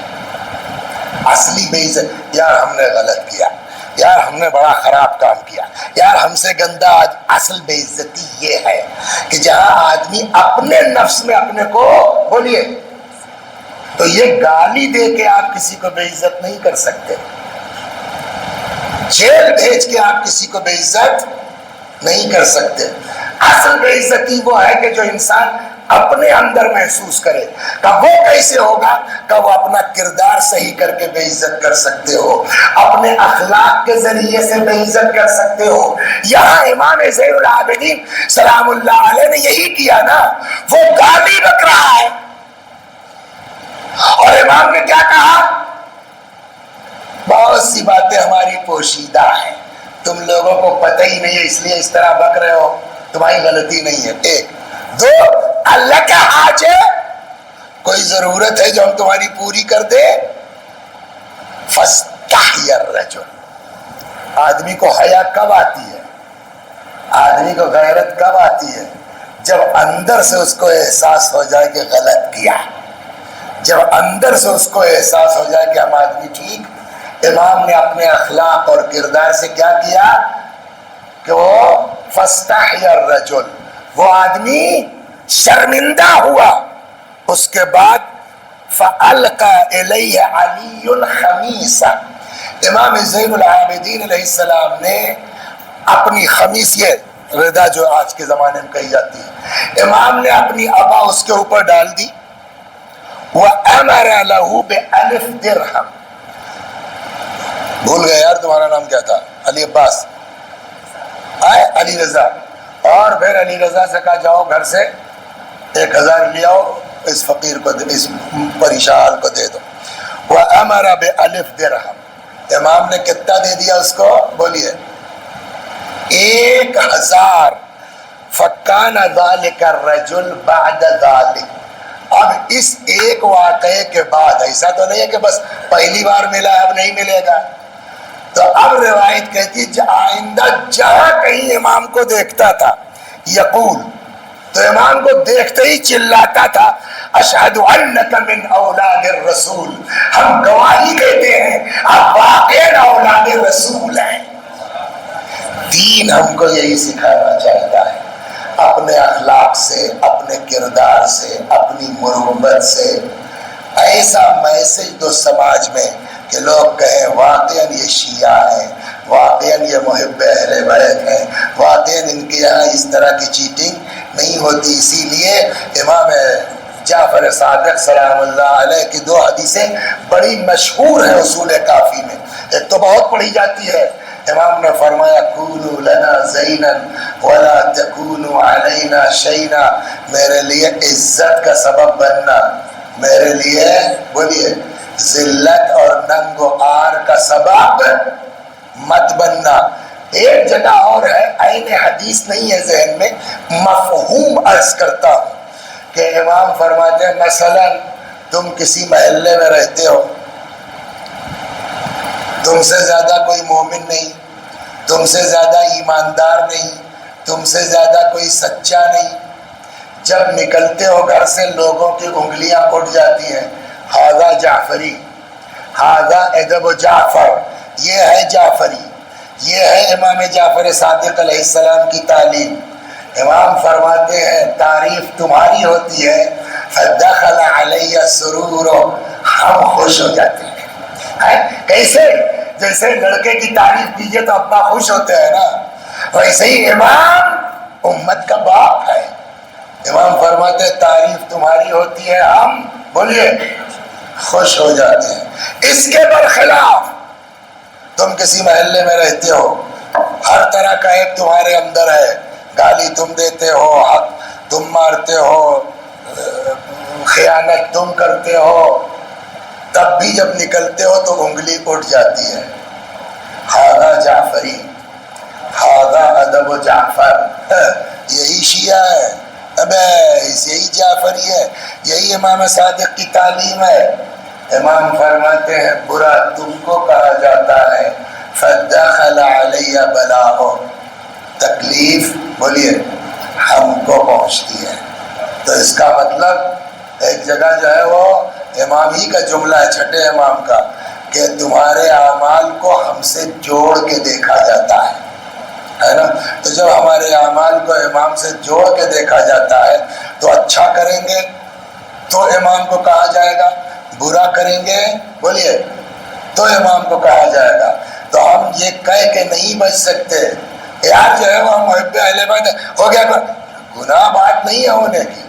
اصلی بے عزت، یار ہم نے غلط کیا، یار ہم نے بڑا خراب کام کیا، یار ہم سے گندا آج۔ اصل بے عزتی یہ ہے کہ جہاں آدمی اپنے نفس میں اپنے کو بولیے، تو یہ گالی دے کے آپ کسی کو بے عزت نہیں کر سکتے، جیل بھیج کے آپ کسی کو بے عزت نہیں کر سکتے۔ اصل بے عزتی وہ ہے کہ جو انسان اپنے اندر محسوس کرے۔ کہ وہ کیسے ہوگا؟ کہ وہ اپنا کردار صحیح کر کے بے عزت کر سکتے ہو، اپنے اخلاق کے ذریعے سے بے عزت کر سکتے ہو۔ یہاں امام زین العابدین سلام اللہ علیہ نے یہی کیا نا، وہ گالی بک رہا ہے اور امام نے کیا کہا؟ بہت سی باتیں ہماری پوشیدہ ہیں، تم لوگوں کو پتہ ہی نہیں ہے اس لیے اس طرح بک رہے ہو، تمہاری غلطی نہیں ہے۔ ایک دو، اللہ کا حاج ہے، کوئی ضرورت ہے جو ہم تمہاری پوری کر دے؟ فاستحی الرجل، آدمی کو حیا کب آتی ہے، آدمی کو غیرت کب آتی ہے؟ جب اندر سے اس کو احساس ہو جائے کہ غلط کیا، جب اندر سے اس کو احساس ہو جائے کہ ہم آدمی ٹھیک۔ امام نے اپنے اخلاق اور کردار سے کیا کیا کہ وہ فاستحی الرجل، وہ آدمی شرمندہ ہوا۔ اس کے بعد فَأَلْقَى إِلَيْهِ عَلِيٌّ خَمِيسًا، امام زین العابدین علیہ السلام نے اپنی خمیس، یہ ردا جو آج کے زمانے میں کہی جاتی ہے، امام نے اپنی ابا اس کے اوپر ڈال دی۔ وَأَمَرَ لَهُ بِأَلِفْ دِرْہَمْ، بھول گئے یار تمہارا نام کیا تھا؟ علی عباس، علی رضا، اور پھر علی رضا سے کہا جاؤ گھر سے 1000 لے آؤ، اس فقیر کو، اس پریشان کو دے دو۔ وَأَمَرَ بِأَلِفْ دِرْہَمْ، امام نے کتنا دے دیا اس کو؟ بولیے 1000۔ فَكَانَ ذَلِكَ الرَّجُلُ بَعْدَ ذَلِكَ، اب اس ایک واقعے کے بعد، ایسا تو نہیں ہے کہ بس پہلی بار ملا اب نہیں ملے گا، تو اب روایت کہتی آئندہ جہاں کہیں امام کو دیکھتا تھا یقول، تو امام کو دیکھتے ہی چلاتا تھا اشہد انک من اولاد الرسول، ہم گواہی دیتے ہیں آپ واقعی اولاد رسول ہیں۔ دین ہم کو یہی سکھانا چاہتا ہے، اپنے اخلاق سے، اپنے کردار سے، اپنی مروت سے ایسا میسج دو سماج میں کہ لوگ کہیں واقعاً یہ شیعہ ہیں، واقعاً یہ محب اہل بیت ہیں، واقعاً ان کے یہاں اس طرح کی چیٹنگ نہیں ہوتی۔ اسی لیے امام جعفر صادق سلام اللہ علیہ کی 2 حدیثیں بڑی مشہور ہیں اصول کافی میں، ایک تو بہت پڑھی جاتی ہے، امام نے فرمایا کونوا لنا زینا ولا تکونوا علینا شینا، میرے لیے عزت کا سبب بننا، میرے لیے بولیے ذلت اور ننگ و عار کا سبب مت بننا۔ ایک جگہ اور ہے، عین حدیث نہیں ہے ذہن میں، مفہوم عرض کرتا ہوں کہ امام فرماتے ہیں مثلا تم کسی محلے میں رہتے ہو، تم سے زیادہ کوئی مومن نہیں، تم سے زیادہ ایماندار نہیں، تم سے زیادہ کوئی سچا نہیں، جب نکلتے ہو گھر سے لوگوں کی انگلیاں اٹھ جاتی ہیں، ہاذا جعفری، ہاذا ادب جعفر، یہ ہے جعفری، یہ ہے امام جعفر صادق علیہ السلام کی تعلیم۔ امام فرماتے ہیں تعریف تمہاری ہوتی ہے، فدخل علیہ السرور، ہم خوش ہو جاتے ہیں۔ کیسے؟ جیسے لڑکے کی تعریف کیجیے تو ابا خوش ہوتے ہیں نا، ویسے ہی امام امت کا باپ ہے۔ امام فرماتے ہیں تعریف تمہاری ہوتی ہے، ہم بولیے خوش ہو جاتے ہیں۔ اس کے برخلاف تم کسی محلے میں رہتے ہو، ہر طرح کا ایک تمہارے اندر ہے، گالی تم دیتے ہو، حق تم مارتے ہو، خیانت تم کرتے ہو، تب بھی جب نکلتے ہو تو انگلی اٹھ جاتی ہے، ہاذا جعفری، ہاذا ادب و جعفر، یہی شیعہ ہے، یہی جعفری ہے، یہی امام صادق کی تعلیم ہے۔ امام فرماتے ہیں برا تم کو کہا جاتا ہے، فدخل علیہ بلاء، تکلیف بولیے ہم کو پہنچتی ہے۔ تو اس کا مطلب ایک جگہ جو ہے وہ امام ہی کا جملہ ہے، چھٹے امام کا، کہ تمہارے اعمال کو ہم سے جوڑ کے دیکھا جاتا ہے نا۔ تو جب ہمارے اعمال کو امام سے جوڑ کے دیکھا جاتا ہے تو اچھا کریں گے تو امام کو کہا جائے گا، برا کریں گے بولیے تو امام کو کہا جائے گا۔ تو ہم یہ کہہ کے نہیں بچ سکتے یار جو ہے وہ محب اہل بیت ہو گیا، گناہ بات نہیں ہے ہونے کی،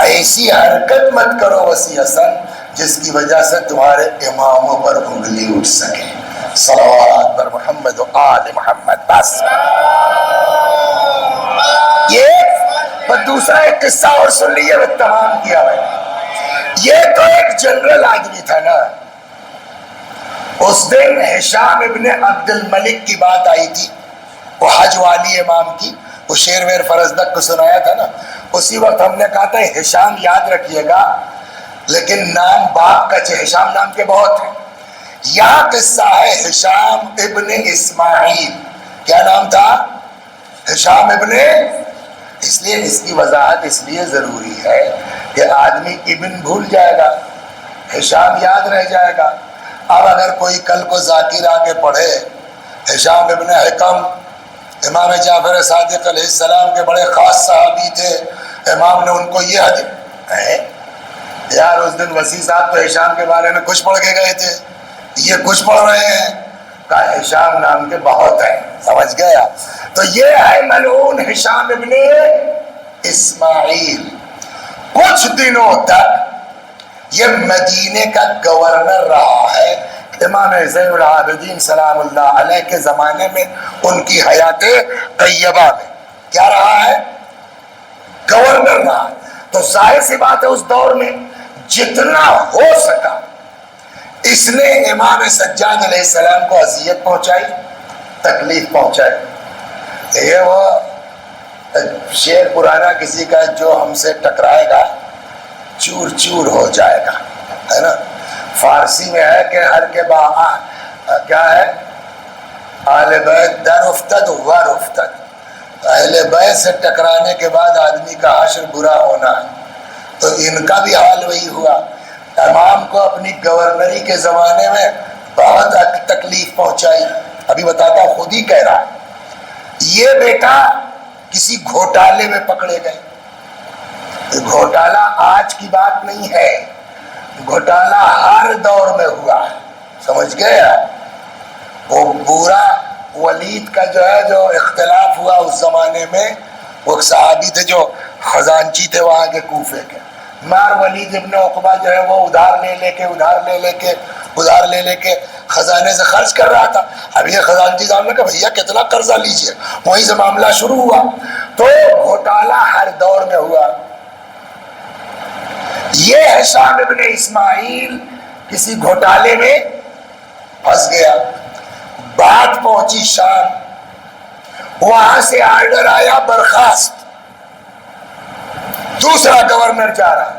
ایسی حرکت مت کرو وسیع حسن جس کی وجہ سے تمہارے اماموں پر انگلی اٹھ سکے۔ صلوات پر محمد و آل محمد۔ بس یہ دوسرا ایک قصہ اور سن لیجیے، میں تمام کیا میں نے۔ یہ تو ایک جنرل آدمی تھا نا، اس دن ہشام ابن عبد الملک کی بات آئی تھی، وہ حج والی امام کی، وہ شیر ویر فرزدق کو سنایا تھا نا، اسی وقت ہم نے کہا تھا ہشام یاد رکھیے گا، لیکن نام باپ کا ہشام نام کے بہت ہیں۔ یہاں قصہ ہے ہشام ابن اسماعیل، کیا نام تھا؟ ہشام ابن، اس لیے اس کی وضاحت اس لیے ضروری ہے کہ آدمی ابن بھول جائے گا، ہشام یاد رہ جائے گا۔ اب اگر کوئی کل کو ذاکر آ کے پڑھے ہشام ابن حکم امام جعفر صادق علیہ السلام کے بڑے خاص صحابی تھے، امام نے ان کو یہ حدیث، یار اس دن وسیع صاحب تو ہشام کے بارے میں کچھ پڑھ کے گئے تھے، یہ کچھ پڑھ رہے ہیں، کہا ہشام نام کے بہت ہیں، سمجھ گیا؟ تو یہ ہے ملعون ہشام ابن اسماعیل۔ کچھ دنوں تک یہ مدینے کا گورنر رہا ہے، امام زین العابدین سلام اللہ علیہ کے زمانے میں، ان کی حیات طیبہ میں کیا رہا ہے؟ گورنر رہا۔ تو ظاہر سی بات ہے اس دور میں جتنا ہو سکا اس نے امام سجاد علیہ السلام کو اذیت پہنچائی، تکلیف پہنچائی۔ یہ وہ شعر پرانا کسی کا، جو ہم سے ٹکرائے گا چور چور ہو جائے گا، ہے نا۔ فارسی میں ہے کہ ہر کے کیا ہے، اہل بیت در افتد ور افتد، اہل بیت سے ٹکرانے کے بعد آدمی کا حشر برا ہونا ہے۔ تو ان کا بھی حال وہی ہوا، امام کو اپنی گورنری کے زمانے میں بہت تکلیف پہنچائی۔ ابھی بتاتا ہوں، خود ہی کہہ رہا ہے، یہ بیٹا کسی گھوٹالے میں پکڑے گئے۔ گھوٹالہ آج کی بات نہیں ہے، گھوٹالہ ہر دور میں ہوا ہے، سمجھ گئے؟ وہ پورا ولید کا جو ہے جو اختلاف ہوا اس زمانے میں، وہ صحابی تھے جو خزانچی تھے وہاں کے کوفے کے، مار ولید ابن عقبہ جو ہے وہ ادھار لے لے کے خزانے سے خرچ کر رہا تھا۔ اب یہ خزانچی صاحب نے کہا بھیا کتنا قرضہ لیجئے، وہیں سے معاملہ شروع ہوا۔ تو گھوٹالہ ہر دور میں ہوا۔ یہ ہشام ابن اسماعیل کسی گھوٹالے میں پھنس گیا، بات پہنچی شام، وہاں سے آرڈر آیا برخاست، دوسرا گورنر جا رہا ہے،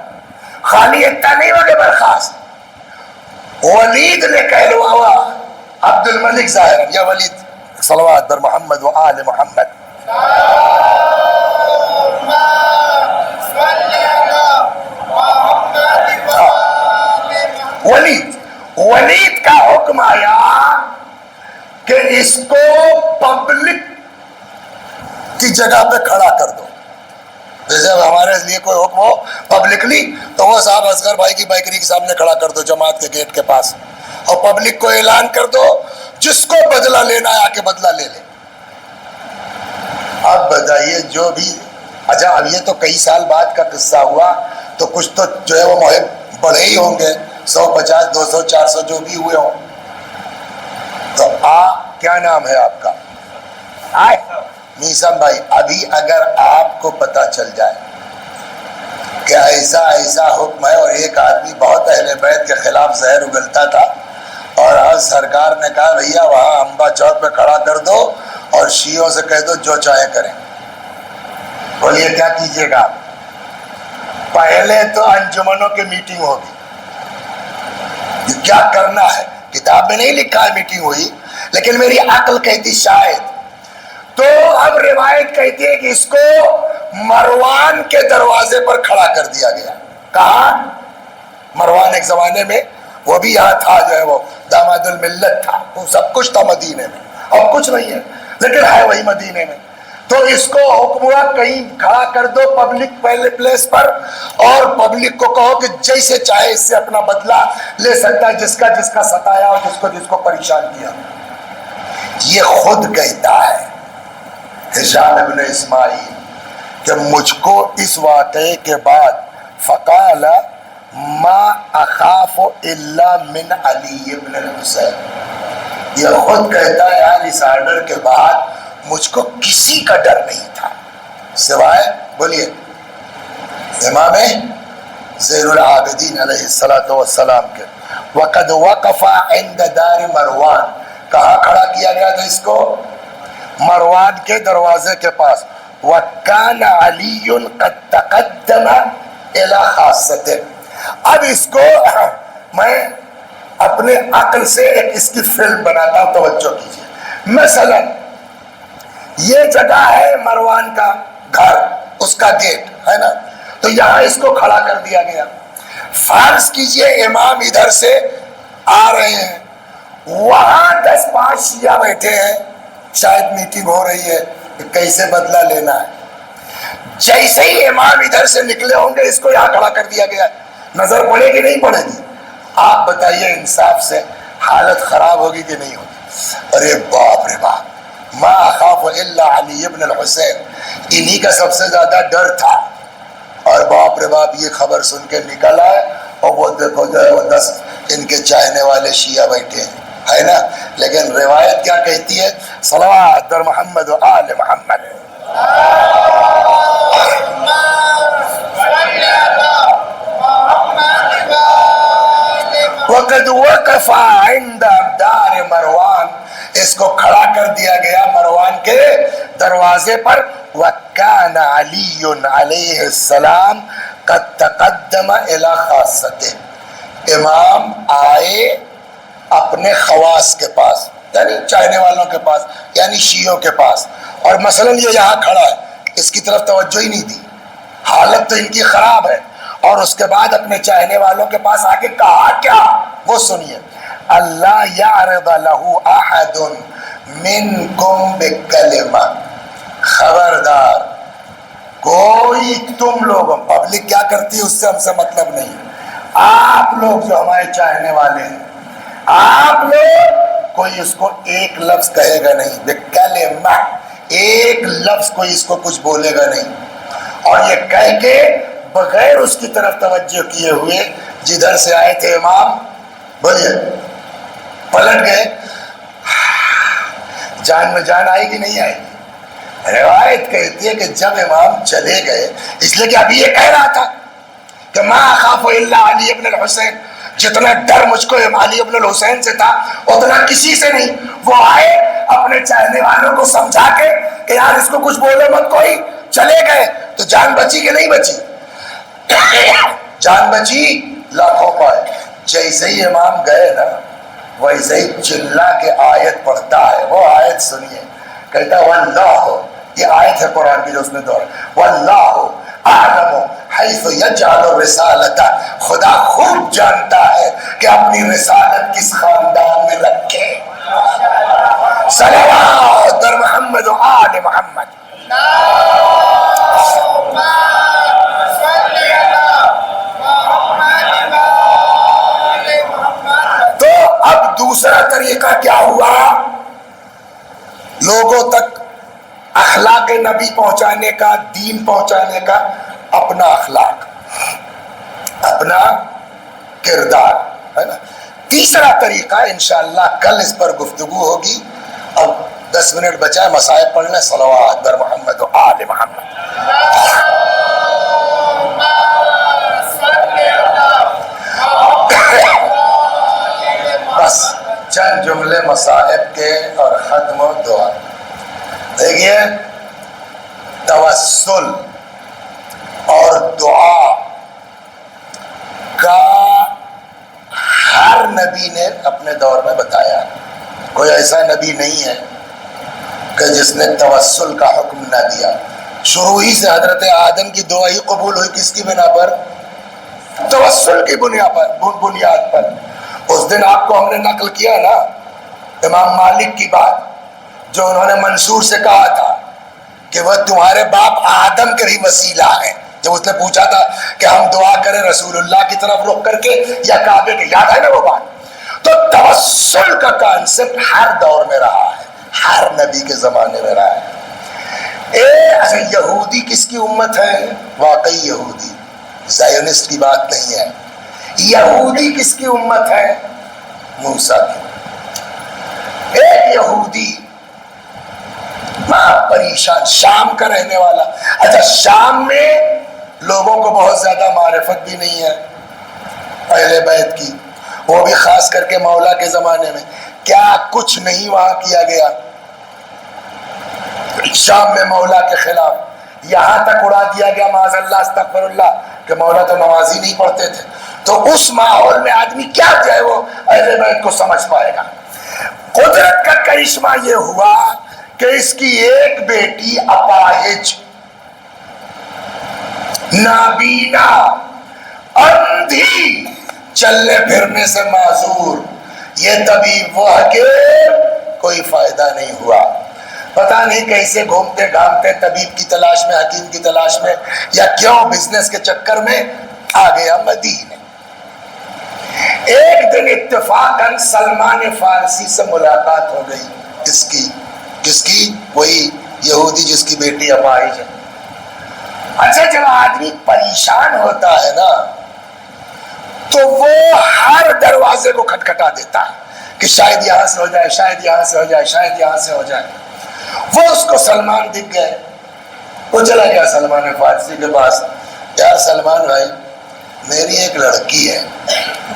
خالی اتنا نہیں ہو کہ برخاست، ولید نے کہلواوا عبد الملک ظاہر یا ولید صلوات بر محمد و آل محمد، ولید کا حکم آیا کہ اس کو پبلک کی جگہ پہ کھڑا کر دو. جیسے ہمارے لیے کوئی حکم ہو پبلکلی تو وہ صاحب اصغر بھائی کی بیکری کے سامنے کھڑا کر دو جماعت کے گیٹ کے پاس، اور پبلک کو اعلان کر دو جس کو بدلہ لینا ہے آ کے بدلہ لے لے. اب بتائیے جو بھی، اچھا اب یہ تو کئی سال بعد کا قصہ ہوا تو کچھ تو جو ہے وہ محب بڑے ہی ہوں گے، 150 200 400 جو بھی ہوئے ہوں. تو کیا نام ہے آپ کا؟ میسم بھائی، ابھی اگر آپ کو پتا چل جائے کہ ایسا ایسا حکم ہے اور ایک آدمی بہت اہل بیت کے خلاف زہر اگلتا تھا اور آج سرکار نے کہا بھیا وہاں امبا چوک پہ کھڑا کر دو اور شیعوں سے کہہ دو جو چاہے کریں، بولیے کیا کیجیے گا؟ پہلے تو انجمنوں کی میٹنگ ہوگی، کیا کرنا ہے کتاب میں نہیں لکھا ہے میٹنگ ہوئی، لیکن میری عقل کہتی شاید. تو اب روایت کہتی ہے کہ اس کو مروان کے دروازے پر کھڑا کر دیا گیا. کہاں؟ مروان ایک زمانے میں وہ بھی یہاں تھا، جو ہے وہ داماد الملت تھا، وہ سب کچھ تھا مدینے میں، اب کچھ نہیں ہے لیکن ہے وہی مدینے میں. تو اس کو حکم ہوا کہیں کھڑا کر دو پبلک پہلے پلیس پر، اور پبلک کو کہو کہ جیسے چاہے اس سے اپنا بدلہ لے سکتا ہے، جس کا ستایا اور جس کو پریشان کیا. یہ خود کہتا ہے ہشام ابن اسماعیل کہ مجھ کو اس واقعے کے بعد فقال ما اخاف الا من علی ابن الحسین، یہ خود کہتا ہے یار اس آرڈر کے بعد مجھ کو کسی کا ڈر نہیں تھا سوائے، بولیے، امام زین العابدین علیہ السلام کے. وقد وقف عند دار مروان، کہاں کھڑا کیا گیا تھا اس کو؟ مروان کے دروازے کے پاس. وَكَانَ عَلِيٌّ قَدْ تَقَدَّمَ إِلَى خَاصَّتِهِ. اب اس کو میں اپنے عقل سے ایک اس کی فلم بناتا ہوں، توجہ کیجیے. مثلا یہ جگہ ہے مروان کا گھر، اس کا گیٹ ہے نا، تو یہاں اس کو کھڑا کر دیا گیا. فرض کیجئے امام ادھر سے آ رہے ہیں، وہاں 10-5 شیعہ بیٹھے ہیں، شاید میٹنگ ہو رہی ہے کہ کیسے بدلہ لینا ہے. جیسے ہی امام ادھر سے نکلے ہوں گے اس کو یہاں کھڑا کر دیا گیا. نظر پڑے گی نہیں پڑے گی؟ آپ بتائیے انصاف سے حالت خراب ہوگی کہ نہیں ہوگی؟ ارے باپ رے باپ، ما اخاف الا علی ابن الحسین، انہی کا سب سے زیادہ ڈر تھا. اور باپ رے باپ یہ خبر سن کے نکل آئے اور وہ دیکھو جو ہے وہ 10 ان کے چاہنے والے شیعہ بیٹھے ہیں، ہے نا. لیکن روایت کیا کہتی ہے؟ صلوات بر محمد و آل محمد. وقد وقف عند دار مروان، اس کو کھڑا کر دیا گیا مروان کے دروازے پر. وَكَانَ عَلِيٌّ عَلَيْهِ السَّلَامُ قَدْ تَقَدَّمَ إِلَى خَاصَّتِهِ. امام آئے اپنے خواص کے پاس، یعنی چاہنے والوں کے پاس، یعنی شیعوں کے پاس، اور مثلا یہ یہاں کھڑا ہے، اس کی طرف توجہ ہی نہیں دی، حالت تو ان کی خراب ہے. اور اس کے بعد اپنے چاہنے والوں کے پاس آ کے کہا کیا؟ وہ سنیے. اللہ یعرض لہ احد منکم بکلمہ، خبردار کوئی تم لوگوں، پبلک کیا کرتی ہے اس سے ہم سے مطلب نہیں، آپ لوگ جو ہمارے چاہنے والے ہیں، آپ لوگ کوئی اس کو ایک لفظ کہے گا نہیں، بکلمہ، ایک لفظ کوئی اس کو کچھ بولے گا نہیں. اور یہ کہہ کے بغیر اس کی طرف توجہ کیے ہوئے جدھر سے آئے تھے امام، بولیے، پلٹ گئے. جان میں جان آئے گی نہیں آئے گی؟ روایت کہتی ہے کہ جب امام چلے گئے، اس لیے کہ ابھی یہ کہہ رہا تھا کہ ما اخاف الا علی ابن الحسین، جتنا ڈر مجھ کو علی ابن الحسین سے تھا اتنا کسی سے نہیں. وہ آئے اپنے چاہنے والوں کو سمجھا کے کہ یار اس کو کچھ بولے مت کوئی، چلے گئے. تو جان بچی کہ نہیں بچی؟ جان بچی لاکھوں پائے. جیسے ہی امام گئے نا ویسے ہی چلا کے آیت پڑھتا ہے. وہ آیت سنیے, کہتا ہے واللہ, یہ آیت ہے قرآن کی جو اس نے دور, واللہ اعلم حیث یجعل الرسالۃ, خدا خوب جانتا ہے کہ اپنی رسالت کس خاندان میں رکھے. صلوات در محمد و آل محمد. تو اب دوسرا طریقہ کیا ہوا لوگوں تک اخلاق نبی پہنچانے کا, دین پہنچانے کا؟ اپنا اخلاق, اپنا کردار ہے نا. تیسرا طریقہ انشاءاللہ کل اس پر گفتگو ہوگی. اب 10 منٹ بچا ہے, مصائب پڑھ لیں. صلوات در محمد و آل محمد. بس چند جملے مصائب کے اور ختم و دعا. دیکھیے, توسل اور دعا کا ہر نبی نے اپنے دور میں بتایا. کوئی ایسا نبی نہیں ہے کہ جس نے توسل کا حکم نہ دیا. شروع ہی سے حضرت آدم کی دعا ہی قبول ہوئی کس کی بنا پر؟ توسل کی بنیاد پر. اس دن آپ کو ہم نے نقل کیا نا امام مالک کی بات, جو انہوں نے منصور سے کہا تھا کہ وہ تمہارے باپ آدم کے ہی وسیلہ ہیں. جب اس نے پوچھا تھا کہ ہم دعا کریں رسول اللہ کی طرف رخ کر کے یا کعبے کے, یاد ہے نا وہ بات؟ تو توسل کا کانسیپٹ ہر دور میں رہا ہے, ہر نبی کے زمانے میں رہا ہے. اچھا, یہودی کس کی امت ہے؟ واقعی یہودی, زائونسٹ کی بات نہیں ہے. یہودی کس کی امت ہے؟ موسیٰ کی. ایک یہودی پریشان, شام کا رہنے والا. اچھا, شام میں لوگوں کو بہت زیادہ معرفت بھی نہیں ہے اہل بیت کی, وہ بھی خاص کر کے مولا کے زمانے میں. کیا کچھ نہیں وہاں کیا گیا شام میں مولا کے خلاف. یہاں تک اڑا دیا گیا معاذ اللہ استغفر اللہ کہ مولا تو نماز ہی نہیں پڑھتے تھے. تو اس ماحول میں آدمی کیا جائے وہ اہل بیت کو سمجھ پائے گا. قدرت کا کرشمہ یہ ہوا کہ اس کی ایک بیٹی اپاہج, نابینا, اندھی, چلنے پھرنے سے معذور. یہ طبیب وہ کہ کوئی فائدہ نہیں ہوا. پتہ نہیں کیسے گھومتے گھامتے طبیب کی تلاش میں, حکیم کی تلاش میں, یا کیوں بزنس کے چکر میں آ گیا مدینے. ایک دن اتفاقاً سلمان فارسی سے ملاقات ہو گئی. کس کی؟ وہی یہودی جس کی بیٹی اپاہج ہے. اچھا, جب آدمی پریشان ہوتا ہے نا تو وہ ہر دروازے کو کھٹکھٹا دیتا ہے کہ شاید یہاں سے ہو جائے, شاید یہاں سے ہو جائے, شاید یہاں سے ہو جائے. وہ اس کو سلمان دکھ گئے, وہ چلا گیا سلمان فارسی کے پاس. یار سلمان بھائی, میری ایک لڑکی ہے,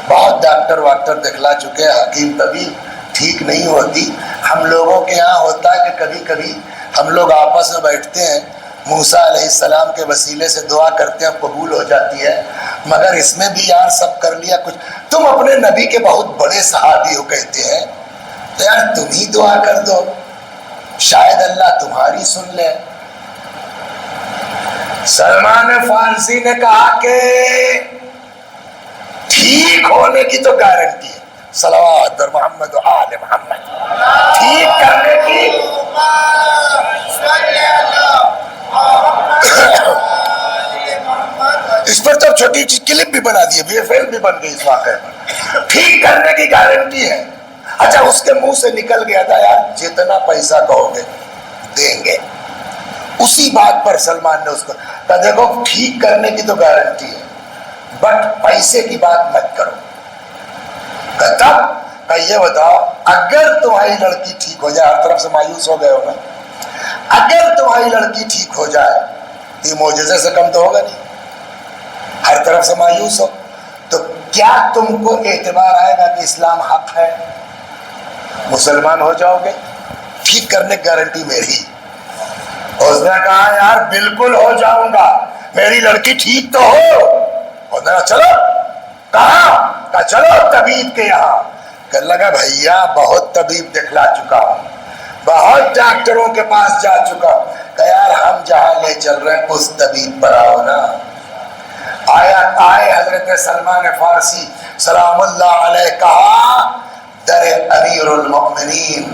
بہت ڈاکٹر واکٹر دکھلا چکے, حکیم طبیب, ٹھیک نہیں ہوتی. ہم لوگوں کے یہاں ہوتا ہے کہ کبھی کبھی ہم لوگ آپس میں بیٹھتے ہیں, موسیٰ علیہ السلام کے وسیلے سے دعا کرتے ہیں, قبول ہو جاتی ہے, مگر اس میں بھی یار سب کر لیا کچھ. تم اپنے نبی کے بہت بڑے صحابی ہو کہتے ہیں, تو یار تم ہی دعا کر دو, شاید اللہ تمہاری سن لے. سلمان فارسی نے کہا کہ ٹھیک ہونے کی تو گارنٹی ہے. صلوات در محمد و آل محمد. ٹھیک کرنے کی اس پر تو چھوٹی چیز کلپ بھی بنا دی, وی ایف ایل بھی بن گئی اس واقعے پر. ٹھیک کرنے کی گارنٹی ہے. اچھا, اس کے منہ سے نکل گیا تھا یار جتنا پیسہ کہو گے دیں گے. اسی بات پر سلمان نے اس کو کہا دیکھو ٹھیک کرنے کی تو گارنٹی ہے بٹ پیسے کی بات مت کرو. تب یہ بتاؤ, اگر تمہاری لڑکی ٹھیک ہو جائے, ہر طرف سے مایوس ہو گئے ہو نا, اگر تمہاری لڑکی ٹھیک ہو جائے یہ معجزے سے کم تو ہوگا نہیں, ہر طرف سے مایوس ہو, تو کیا تم کو اعتبار آئے گا کہ اسلام حق ہے, مسلمان ہو جاؤ گے؟ ٹھیک کرنے کی گارنٹی میری. اس نے کہا یار بالکل ہو جاؤں گا, میری لڑکی ٹھیک تو ہو. میں چلو کہا چلو طبیب کے یہاں. کہنے لگا بھیا بہت طبیب دکھلا چکا ہوں, بہت ڈاکٹروں کے پاس جا چکا ہوں. کہ یار ہم جہاں لے چل رہے ہیں اس طبیب پر آؤ نا. آئے حضرت سلمان فارسی سلام اللہ علیہ, کہا در امیر المؤمنین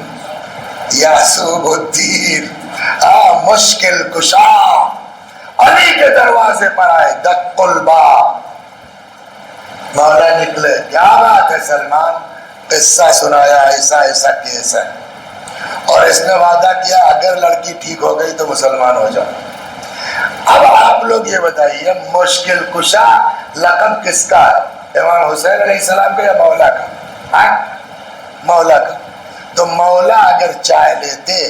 یعصوب الدین مشکل کشا علی کے دروازے پر آئے. دق الباب, مولا نکلے. کیا بات ہے سلمان؟ قصہ سنایا, ایسا ایسا کیس ہے, اور اس نے وعدہ کیا اگر لڑکی ٹھیک ہو گئی تو مسلمان ہو جاؤ. اب آپ لوگ یہ بتائیے مشکل کشا لقب کس کا ہے؟ امام حسین علیہ السلام کا یا مولا کا؟ مولا کا. تو مولا اگر چاہ لیتے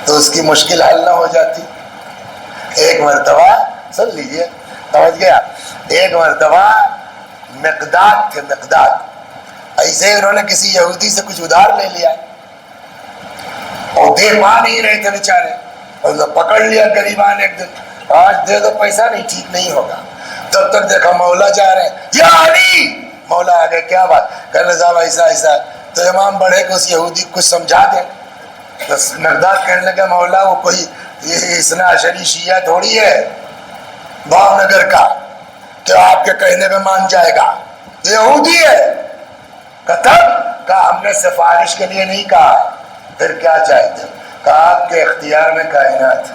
تو اس کی مشکل حل نہ ہو جاتی. ایک مرتبہ سن لیجیے, سمجھ گیا, ایک مرتبہ مقداد تھے, مقداد ایسے انہوں نے کسی یہودی سے کچھ ادھار لے لیا اور دے پا نہیں رہے تھے بیچارے, اور پکڑ لیا غریبان ایک دن, آج دے دو پیسہ نہیں ٹھیک نہیں ہوگا. تب تک دیکھا مولا جا رہے ہیں, یا علی. مولا آ گئے, کیا بات؟ کہنے صاحب ایسا ایسا. تو امام بڑھے کہ اس یہودی کچھ سمجھا دیں. تو مقداد کہنے لگا مولا وہ کوئی اثنا عشری شیعہ تھوڑی ہے بھاؤ نگر کا کہ آپ کے کہنے پہ مان جائے گا, یہودی ہے. کہا ہم نے سفارش کے لیے نہیں کہا. پھر کیا چاہتے ہو؟ کہا آپ کے اختیار میں کائنات.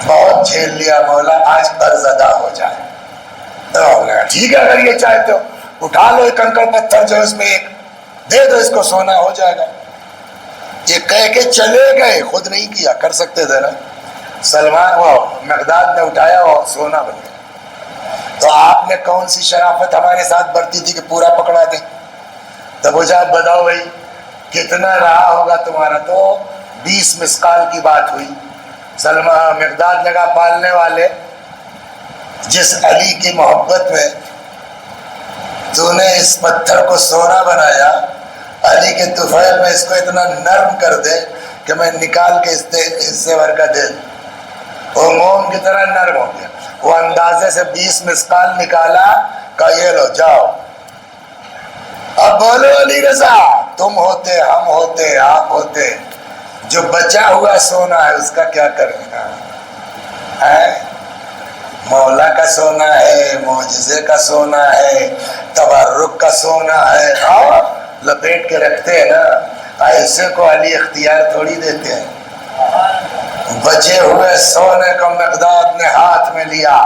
بہت جھیل لیا مولا, آج قرض ادا ہو جائے. تو ٹھیک ہے اگر یہ چاہتے ہو اٹھا لو ایک کنکر پتھر جو اس میں ایک دے دو, اس کو سونا ہو جائے گا. یہ کہہ کے چلے گئے, خود نہیں کیا, کر سکتے تھے نا. سلمان وہ مقداد نے اٹھایا اور سونا بن گیا. تو آپ نے کون سی شرافت ہمارے ساتھ برتی تھی کہ پورا پکڑا دیں؟ تو پوچھا بتاؤ بھائی کتنا رہا ہوگا تمہارا؟ تو 20 مسقال کی بات ہوئی. سلمان مقداد نے کہا پالنے والے, جس علی کی محبت میں تو نے اس پتھر کو سونا بنایا, علی کے طفیل میں اس کو اتنا نرم کر دے کہ میں نکال کے حصے بھر کا دے دوں. وہ موم کی طرح نرم ہو گیا. وہ اندازے سے 20 مسقال نکالا, کہا یہ لو جاؤ. اب بولو علی رضا, تم ہوتے, ہم ہوتے, آپ ہوتے, جو بچا ہوا سونا ہے اس کا کیا کریں گا؟ مولا کا سونا ہے, معجزے کا سونا ہے, تبرک کا سونا ہے, اور لپیٹ کے رکھتے ہیں نا. ایسے کو علی اختیار تھوڑی دیتے ہیں. بچے ہوئے سونے کو مقداد نے ہاتھ میں لیا.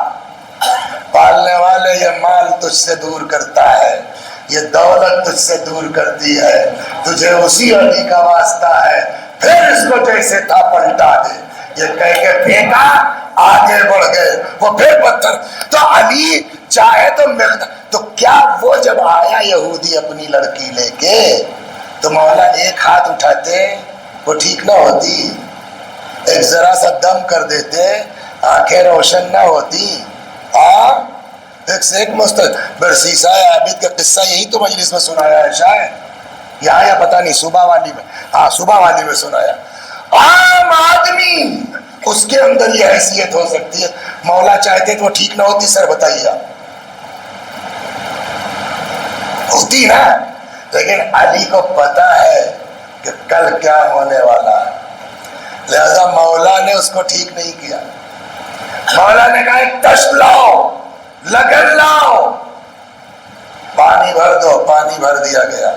پالنے والے یہ مال تجھ سے دور کرتا ہے, یہ دولت تجھ سے دور کرتی ہے, تجھے اسی علی کا واسطہ ہے, پھر اس کو جیسے تھا پلٹا دے. یہ کہہ کے پھینکا, آگے بڑھ گئے. وہ پھر پتھر. تو علی چاہے تو تو کیا وہ جب آیا یہودی اپنی لڑکی لے کے تو مولا ایک ہاتھ اٹھاتے وہ ٹھیک نہ ہوتی, ایک ذرا سا دم کر دیتے آنکھیں روشن نہ ہوتی. ایک سے ایک برسیسہ عابد کا قصہ یہی تو مجلس میں سنایا ہے شاید, یہاں یا پتہ نہیں صوبہ والی میں, ہاں صوبہ والی میں سنایا. عام آدمی اس کے اندر یہ حیثیت ہو سکتی ہے, مولا چاہتے تو وہ ٹھیک نہ ہوتی. سر بتائیے آپ, ہوتی نا. لیکن علی کو پتا ہے کہ کل کیا ہونے والا ہے, لہذا مولا نے اس کو ٹھیک نہیں کیا. مولا نے کہا ایک تشت لاؤ, لگن لاؤ, پانی بھر دو. پانی بھر دیا گیا.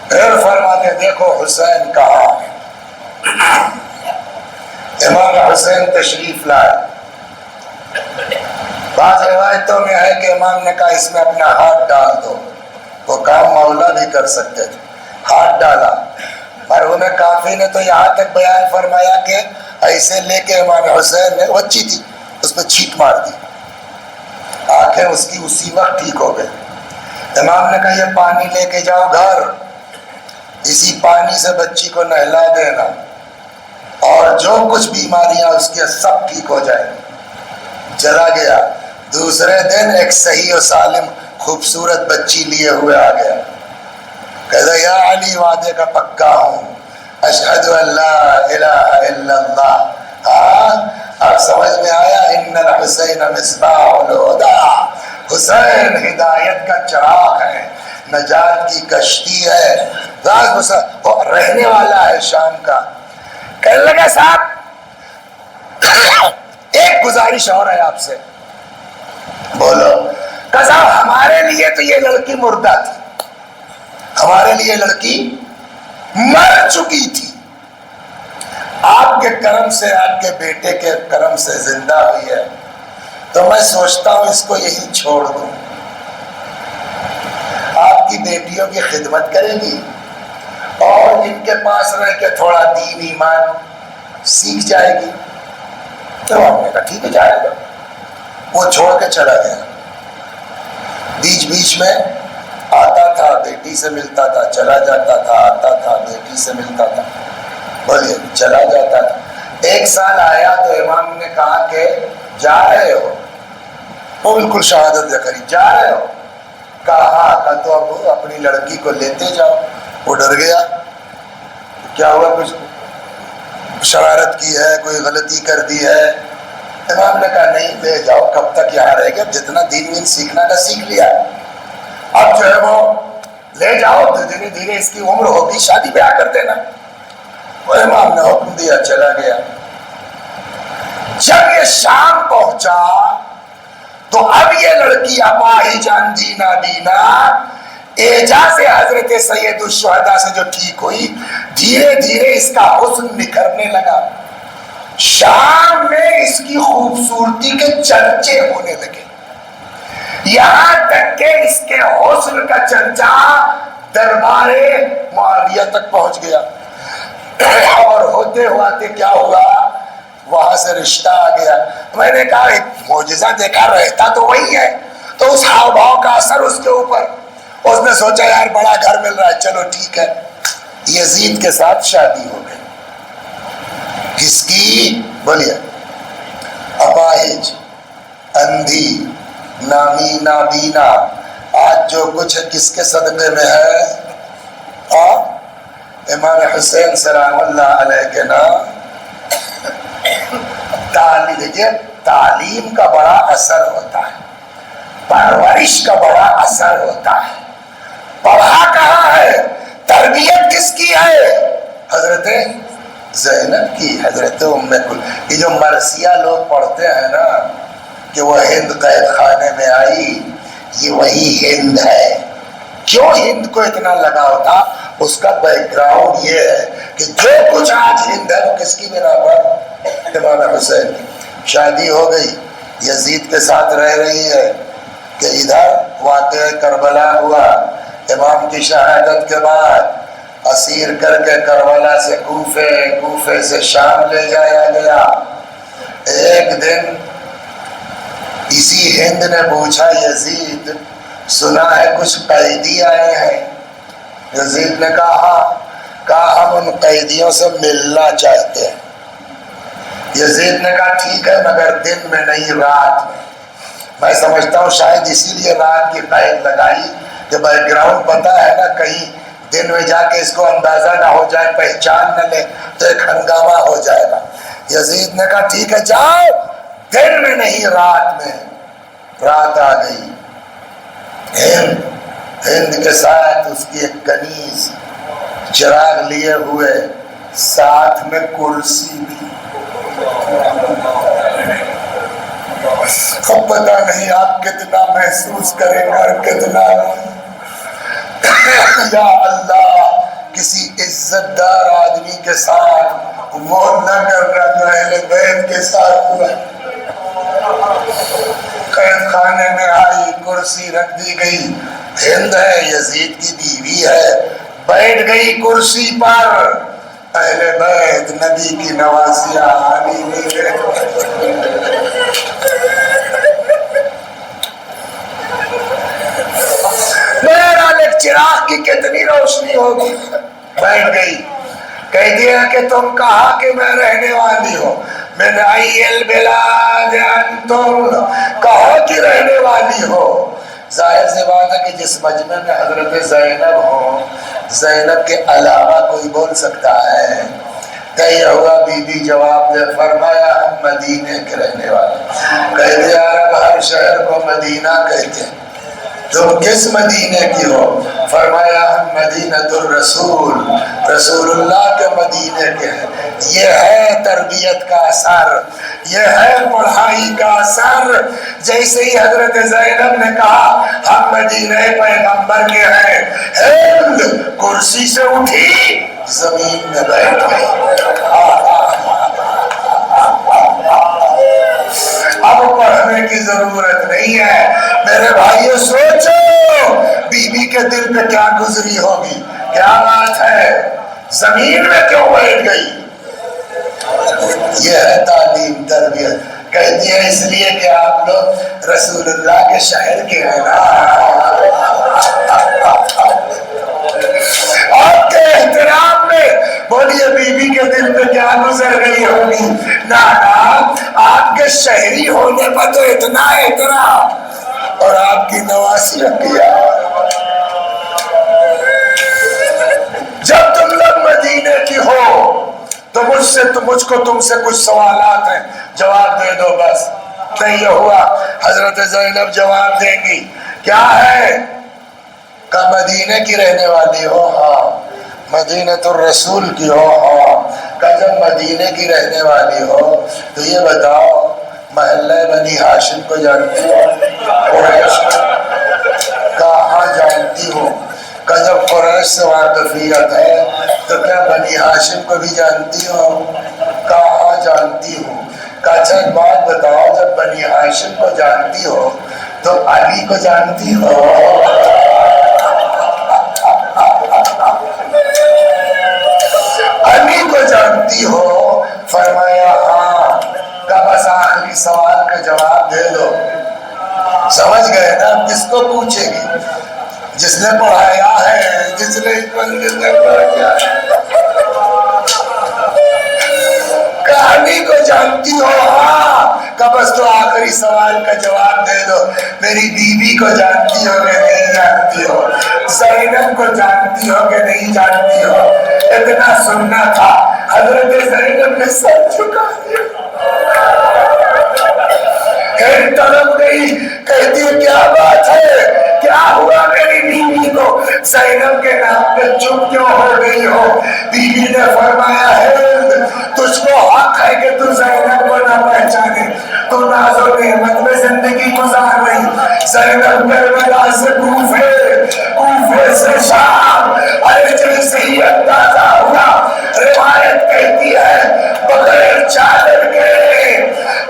پھر فرماتے دیکھو حسین کہاں ہے. امام حسین تشریف لائے. بعض روایتوں میں ہے کہ امام نے کہا اس میں اپنا ہاتھ ڈال دو. وہ کام مولا بھی کر سکتے تھے, ہاتھ ڈالا. پر انہیں کافی نے تو یہاں تک بیان فرمایا کہ ایسے لے کے امام حسین نے, بچی تھی, اس پہ چھینٹ مار دی. آنکھیں اس کی اسی وقت ٹھیک ہو گئی. امام نے کہا یہ پانی لے کے جاؤ گھر, اسی پانی سے بچی کو نہلا دینا, اور جو کچھ بیماریاں اس کے سب ٹھیک ہو جائیں. چلا گیا. دوسرے دن ایک صحیح و سالم خوبصورت بچی لیے ہوئے آ گیا. کہتا یا علی وعدے کا پکا ہوں, اشہد ان لا الہ الا اللہ. اب سمجھ میں آیا ان ان الحسین مصباح الہدیٰ، حسین ہدایت کا چراغ ہے، نجات کی کشتی ہے، اور رہنے والا ہے شام کا۔ کہنے لگا صاحب ایک گزارش اور ہے آپ سے۔ بولو۔ کہ صاحب ہمارے لیے تو یہ لڑکی مردہ تھی، ہمارے لیے لڑکی مر چکی تھی، آپ کے کرم سے، آپ کے بیٹے کے کرم سے زندہ ہوئی ہے، تو میں سوچتا ہوں اس کو یہی چھوڑ دوں، آپ کی بیٹیوں کی خدمت کرے گی اور ان کے پاس رہ کے تھوڑا دین ایمان سیکھ جائے گی۔ تو ہم نے کہا ٹھیک ہے جائے گا۔ وہ چھوڑ کے چلا گیا، بیچ بیچ میں آتا تھا، بیٹی سے ملتا تھا، چلا جاتا تھا، آتا تھا، بیٹی سے ملتا تھا، بولیے چلا جاتا تھا۔ ایک سال آیا تو امام نے کہا کہ جا رہے ہو؟ وہ بالکل شہادت دے کری، جا رہے ہو؟ کہا ہاں۔ تو اب اپنی لڑکی کو لیتے جاؤ۔ وہ ڈر گیا، کیا ہوا، کچھ شرارت کی ہے، کوئی غلطی کر دی ہے؟ امام نے کہا نہیں لے جاؤ، کب تک یہاں رہے گا، جتنا دین وین سیکھنا تھا سیکھ لیا، اب جو ہے وہ لے جاؤ، دھیرے دھیرے اس کی عمر ہوگی، شادی بیاہ کر دینا۔ وہ امام نے حکم دیا، چلا گیا۔ جب یہ شام پہنچا تو اب یہ لڑکی اپاہی جان دینا دینا اعجاز حضرت سید الشہداء سے جو ٹھیک ہوئی، دھیرے دھیرے اس کا حسن نکھرنے لگا۔ شام میں اس کی خوبصورتی کے چرچے ہونے لگے، یہاں تک کہ اس کے حسن کا چرچا دربار معاویہ تک پہنچ گیا۔ اور ہوتے ہوتے کیا ہوا، وہاں سے رشتہ آ گیا۔ میں نے کہا معجزہ دیکھا، رہتا تو وہی ہے، تو اس ہاؤ بھاؤ کا اثر اس کے اوپر، اس نے سوچا یار بڑا گھر مل رہا ہے، چلو ٹھیک ہے۔ یزید کے ساتھ شادی ہو گئی۔ کس کی؟ بولیے۔ اپاہج، اندھی، نامی نابینا، آج جو کچھ ہے کس کے صدقے میں ہے؟ امام حسین سلام اللہ علیہ کے نام۔ تعلیم کا بڑا اثر ہوتا ہے، پرورش کا بڑا اثر ہوتا ہے۔ پڑھا کہاں ہے، تربیت کس کی ہے؟ حضرت زینب کی، حضرت ام کلثوم۔ یہ جو مرثیہ لوگ پڑھتے ہیں نا کہ وہ ہند قید خانے میں آئی، یہ وہی ہند ہے۔ کیوں ہند کو اتنا لگاؤ تھا؟ اس کا بیک گراؤنڈ یہ ہے کہ جو کچھ آج ہند ہے وہ کس کی بنا پر؟ امام حسین کی۔ شادی ہو گئی، یزید کے ساتھ رہ رہی ہے کہ ادھر واقعہ کربلا ہوا، امام کی شہادت کے بعد اسیر کر کے کربلا سے کوفے، کوفے سے شام لے جایا گیا۔ ایک دن اسی ہند نے پوچھا یزید سنا ہے کچھ قیدی آئے ہیں؟ یزید نے کہا ہم ان قیدیوں سے ملنا چاہتے ہیں۔ یزید نے کہا ٹھیک ہے مگر دن میں نہیں رات میں۔ میں سمجھتا ہوں شاید اسی لیے رات کی قید لگائی کہ بیک گراؤنڈ پتا ہے نا، کہیں دن میں جا کے اس کو اندازہ نہ ہو جائے، پہچان نہ لے تو ایک ہنگامہ ہو جائے گا۔ یزید نے کہا ٹھیک ہے جاؤ، دن میں نہیں رات میں۔ رات آ گئی، ہند کے ساتھ اس کی ایک کنیز، چراغ لیے ہوئے، ساتھ میں کرسی بھی۔ اب پتا نہیں آپ کتنا محسوس کریں گے اور کتنا یا اللہ کسی عزت دار آدمی کے ساتھ وہ نہ کرنا جو اہل بیت کے ساتھ ہوا۔ قید خانے میں آئی، کرسی رکھ دی گئی، ہند ہے یزید کی بیوی ہے، بیٹھ گئی کرسی پر، اہل بیت نبی کی نوازیاں علی چراغ کی کتنی روشنی ہوگی۔ بیٹھ گئی، کہہ دیا کہ تم کہا کہ میں رہنے والی ہوں، میں نے آئی البلاد انتم، کہو کہ رہنے والی ہو۔ ظاہر سی بات ہے کہ جس مجمع میں حضرت زینب ہو، زینب کے علاوہ کوئی بول سکتا ہے؟ کہیا ہوا بی بی جواب دے فرمایا ہم مدینے کے رہنے والے. کہتے عرب ہر شہر کو مدینہ کہتے ہیں. تم کس مدینے کی ہو؟ فرمایا ہم مدینۃ الرسول، رسول اللہ کے مدینے کے ہیں. یہ ہے تربیت کا اثر، یہ ہے پڑھائی کا اثر. جیسے ہی حضرت زینب نے کہا ہم مدینہ پیغمبر کے ہیں، ہند کرسی سے اٹھی زمین میں بیٹھ گئی. اب پڑھنے کی ضرورت نہیں ہے. میرے بھائیو سوچو بی بی کے دل پہ کیا گزری ہوگی، کیا بات ہے، زمین میں کیوں بیٹھ گئی. یہ ہے تعلیم تربیت. کہتی ہے اس لیے کہ آپ لوگ رسول اللہ کے شہر کے ہیں نا. آپ کے احترام میں بولیے بی بی کے دل پہ کیا گزر گئی ہوگی. نا آپ کے شہری ہونے پر تو اتنا احترام اور آپ کی نواسی کیا. جب تم لوگ مدینے کی ہو تو مجھ کو تم سے کچھ سوالات ہیں، جواب دے دو بس. نہیں یہ ہوا حضرت زینب جواب دیں گی. کیا ہے؟ کہ مدینے کی رہنے والی ہو؟ ہاں. مدینۃ الرسول کی ہو؟ ہاں. کہ جب مدینے کی رہنے والی ہو تو یہ بتاؤ محلہ بنی ہاشم کو جانتی ہو؟ قریش کہاں جانتی ہو؟ کہ جب قریش سے واقفیت ہے تو کیا بنی ہاشم کو بھی جانتی ہو؟ کہاں جانتی ہو؟ کہ اچھا ایک بات بتاؤ جب بنی ہاشم کو جانتی ہو تو علی کو جانتی ہو؟ علی کو جانتی ہو؟ فرمایا ہاں. کہ بس آخری سوال کا جواب دے دو. سمجھ گئے نا کس کو پوچھے گی؟ جس نے پڑھایا ہے، جس نے پڑھایا ہے. کہانی کو جانتی ہو؟ ہاں. کہ بس تو آخری سوال کا جواب دے دو. میری بیوی کو جانتی ہو کہ نہیں جانتی ہو؟ زینب کو جانتی ہو کہ نہیں جانتی ہو؟ اتنا سننا تھا. حضرت زینب نے سر جھکا دیا. طرف گئی کہتی ہے کیا بات ہے، کیا ہوا میری بیوی کو؟ زینب کے نام پہ چپ کیوں ہو گئی ہو؟ بیوی نے فرمایا ہے تجھ کو حق ہے کہ تو زینب کو نہ پہچانے. تو ناز و نعمت میں زندگی گزار رہی. زینب کربلا سے کوفے سے شام. ارے جیسے ہی اندازہ ہوا، روایت کہتی ہے بغیر چادر کے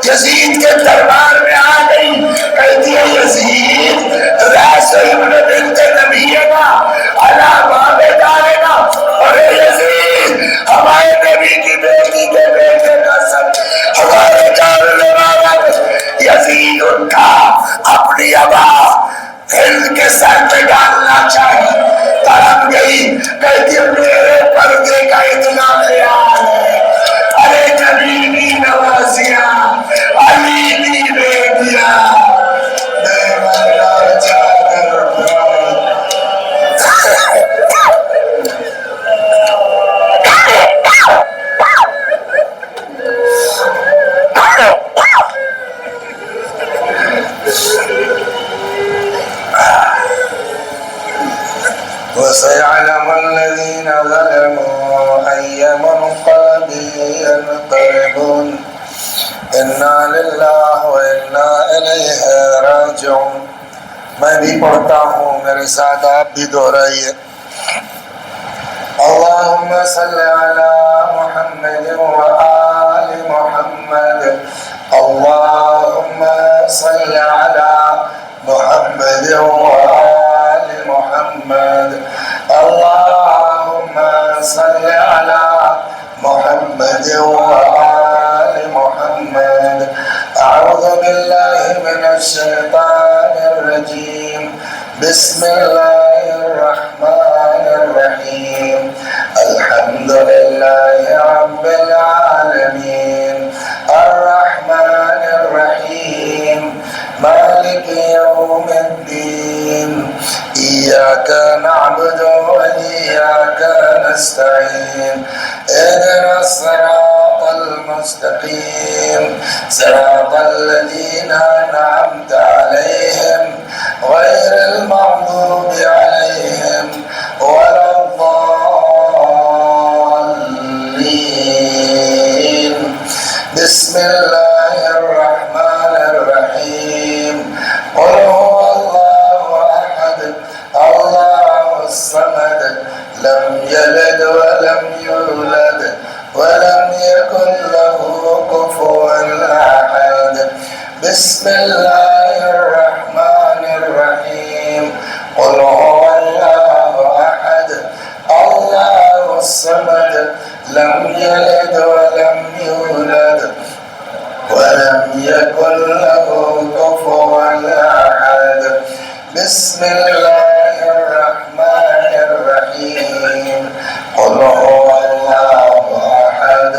یزید کے دربار میں آ گئی. کہتی ہے یزید راس ابن بنت نبینا علی باب دارنا. ارے یزید ہمارے نبی کی بیٹی کے بیٹے کا سب ہمارے جان لیوانا. یزید اٹھا اپنی ابا ہند کے سر پہ ڈالنا چاہی. تڑپ گئی. کہتی ہے میرے پردے کا اتنا خیال ہے. ارے نبی کی نوازیاں، علی کی بیٹیاں، وسيعلم الذين ظلموا أي منقلب ينقلبون إنا لله وإنا إليه راجعون. میں بھی پڑھتا ہوں، میرے ساتھ آپ بھی دہرائیے. اللهم صل على محمد وآل محمد. اللهم صل على محمد وآل محمد. اللهم صل على محمد وآل محمد. أعوذ بالله من الشيطان الرجيم. بسم الله الرحمن الرحيم. الحمد لله رب العالمين الرحمن الرحيم مالك يوم الدين. إياك نعبد وإياك نستعين. اهدنا الصراط المستقيم صراط الذين أنعمت عليهم غير المغضوب عليهم ولا الضالين. بسم الله الرحمن الرحيم. قل هو الله أحد الله الصمد لم يلد ولم يولد ولم يكن له كفوا أحد. بسم الله الرحمن الرحيم. قل هو الله أحد الله الصمد لم يلد ولم يولد ولم يكن له كفوا أحد. بسم الله الرحمن الرحيم. قل هو الله أحد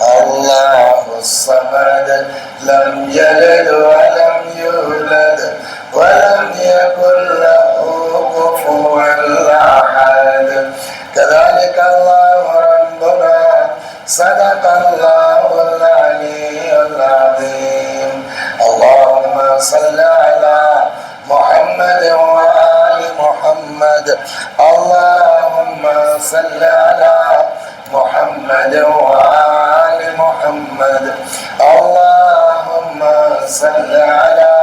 الله الصمد لم يلد ولم يولد ولم يكن له كفوا أحد. كذلك الله ربنا صدق الله العلي العظيم. اللهم صل على محمد وآل محمد. اللهم صل على محمد وآل محمد. اللهم صل على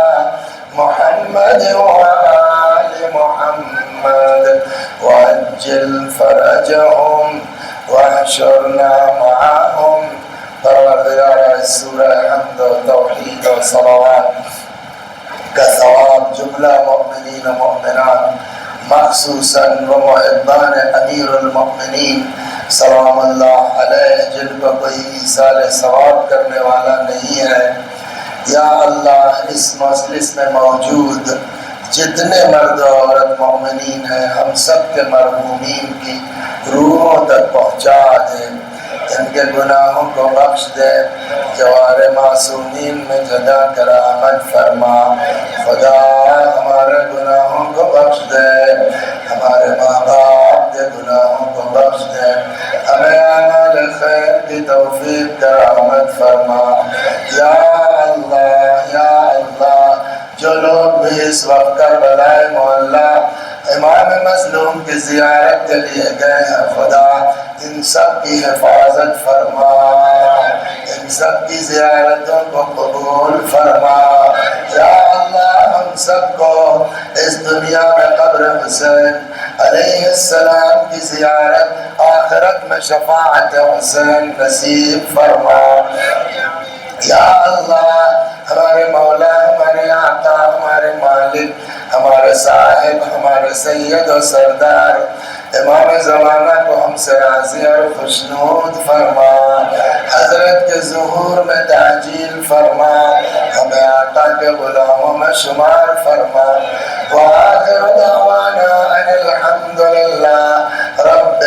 محمد وآل محمد وعجل فرجهم واحشرنا معهم. پروردگار سورہ حمد و توحید و صلوات کا ثواب جملہ مؤمنین و مؤمنات مخصوصاً و محبان امیر المؤمنین سلام اللہ علیہ جن کو کوئی ایصال ثواب کرنے والا نہیں ہے، یا اللہ اس مجلس میں موجود جتنے مرد و عورت مومنین ہیں ہم سب کے مرحومین کی روحوں تک پہنچا دیں، ان کے گناہوں کو بخش دے، جوار معصومین میں جگہ کرامت فرما۔ خدا ہمارے گناہوں کو بخش دے، ہمارے ماں باپ کے گناہوں کو بخش دے، ہمیں اعمال خیر کی توفیق کرامت فرما۔ یا اللہ یا اللہ، جو لوگ بھی اس وقت کربلائے معلیٰ امام مظلوم کی زیارت کے لیے گئے ہیں، خدا ان سب کی حفاظت فرما، ان سب کی زیارتوں کو قبول فرما۔ یا اللہ ہم سب کو اس دنیا میں قبر حسین علیہ السلام کی زیارت، آخرت میں شفاعت حسین نصیب فرما۔ یا اللہ ہمارے مولا، ہمارے آقا، ہمارے مالک، ہمارے صاحب، ہمارے سید و سردار امام زمانہ کو ہم سے راضی اور خوشنود فرما، حضرت کے ظہور میں تعجیل فرما، ہمیں آقا کے غلاموں میں شمار فرما۔ وآخر دعوانا ان الحمد للہ رب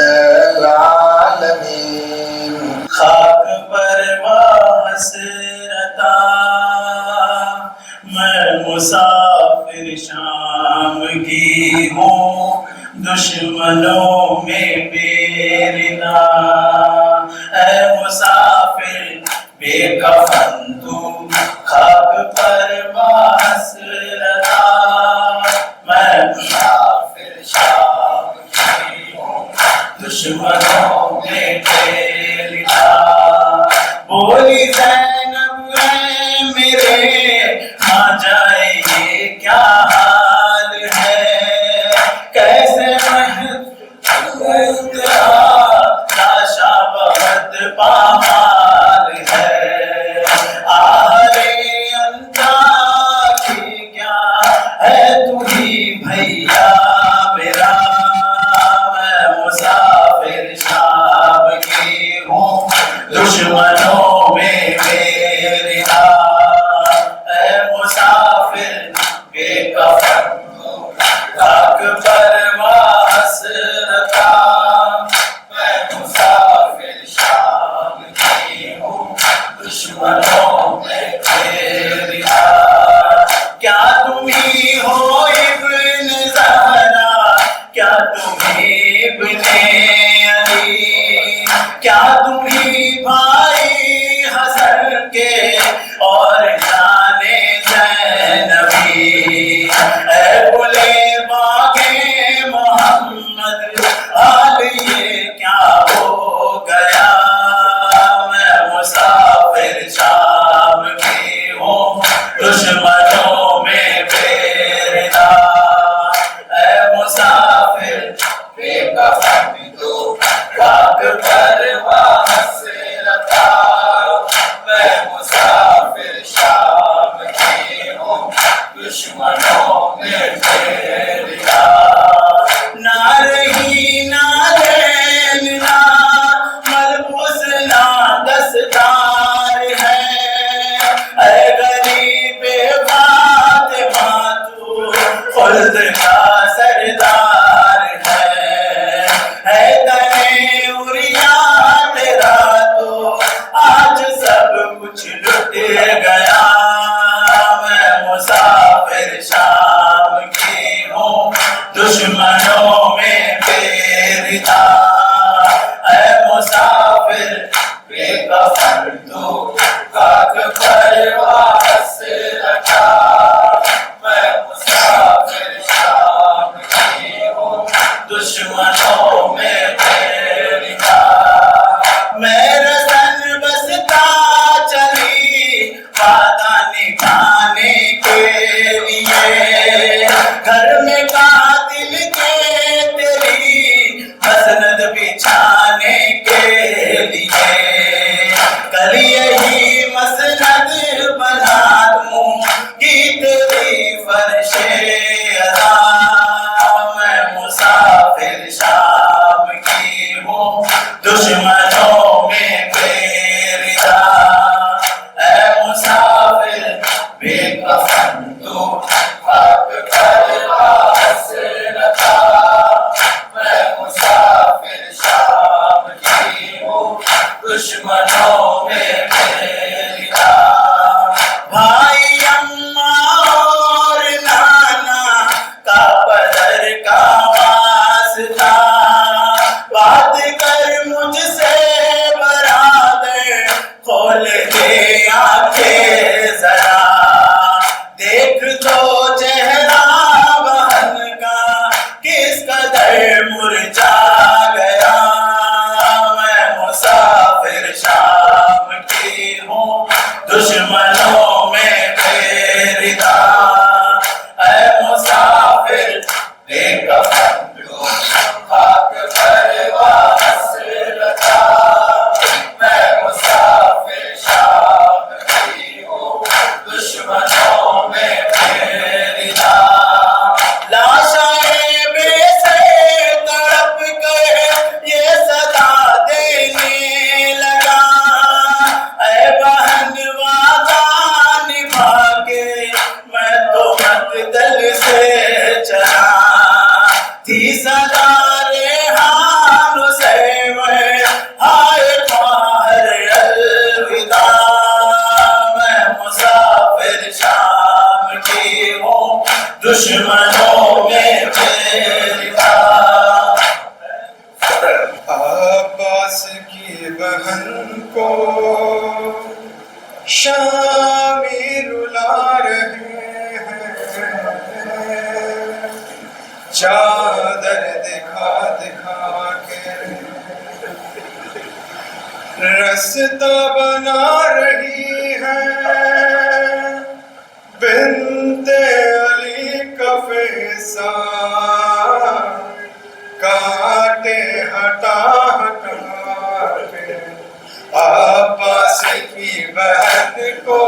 العالمین۔ خاک پر حسرتا میں مسافر شام کی ہوں، دشمنوں میں پیرنا اے مسافر بے کفن تو، خاک پر حسرتا میں مسافر شام کی ہوں، دشمنوں میں پیرنا۔ بولی زینب ہے میرے ماں جائے یہ کیا حال ہے، کیسے لاشا بہت پامال ہے، آہرے انتا کی کیا ہے تو ہی بھیا میرا، میں مسافر شام کی ہوں، دشمنوں میں میرا اے مسافر بے کفن خاک پر حسرتا میں مسافر شام کی ہوں، دشمنوں میں میرا۔ کیا تم ہی ہو ابن زہرا، کیا تم ہی ابن علی، کیا تم ہی بھائی حسن فرش ادا میں مسافر شام کی ہوں دشمنوں میں پیردا اے مسافر بے کفن تو خاک پر حسرتا میں مسافر شام کی ہوں دشمنوں میں پیردا بھائی اماں اور نانا کا پدر کا واسطہ بات کر مجھ سے برادر کھول دے آنکھیں ذرا دیکھ تو چہرہ بہن کا کس قدر مرجھا گیا میں مسافر شام کی ہوں دشمنوں میں پیردا اے مسافر بے کفن جو خاک پر حسرتا میں مسافر شام کی ہوں دشمنوں میں پیردا لاشیں بے سے تڑپ کر یہ صدا دینے لگا اے بہن وعدہ نبھا کے میں تو مقتل سے چلا تھی صدا ریحان سے میں ہائے ماہر الوداع میں مسافر شام کی ہوں دشمنوں میں پیردا عباس کی بہن کو شامی رلا رہے ہیں چادر دکھا دکھا کے رستہ بنا رہی ہے بنت علی کا فیصہ کاٹے ہٹا ہٹا کے عباس کی بہن کو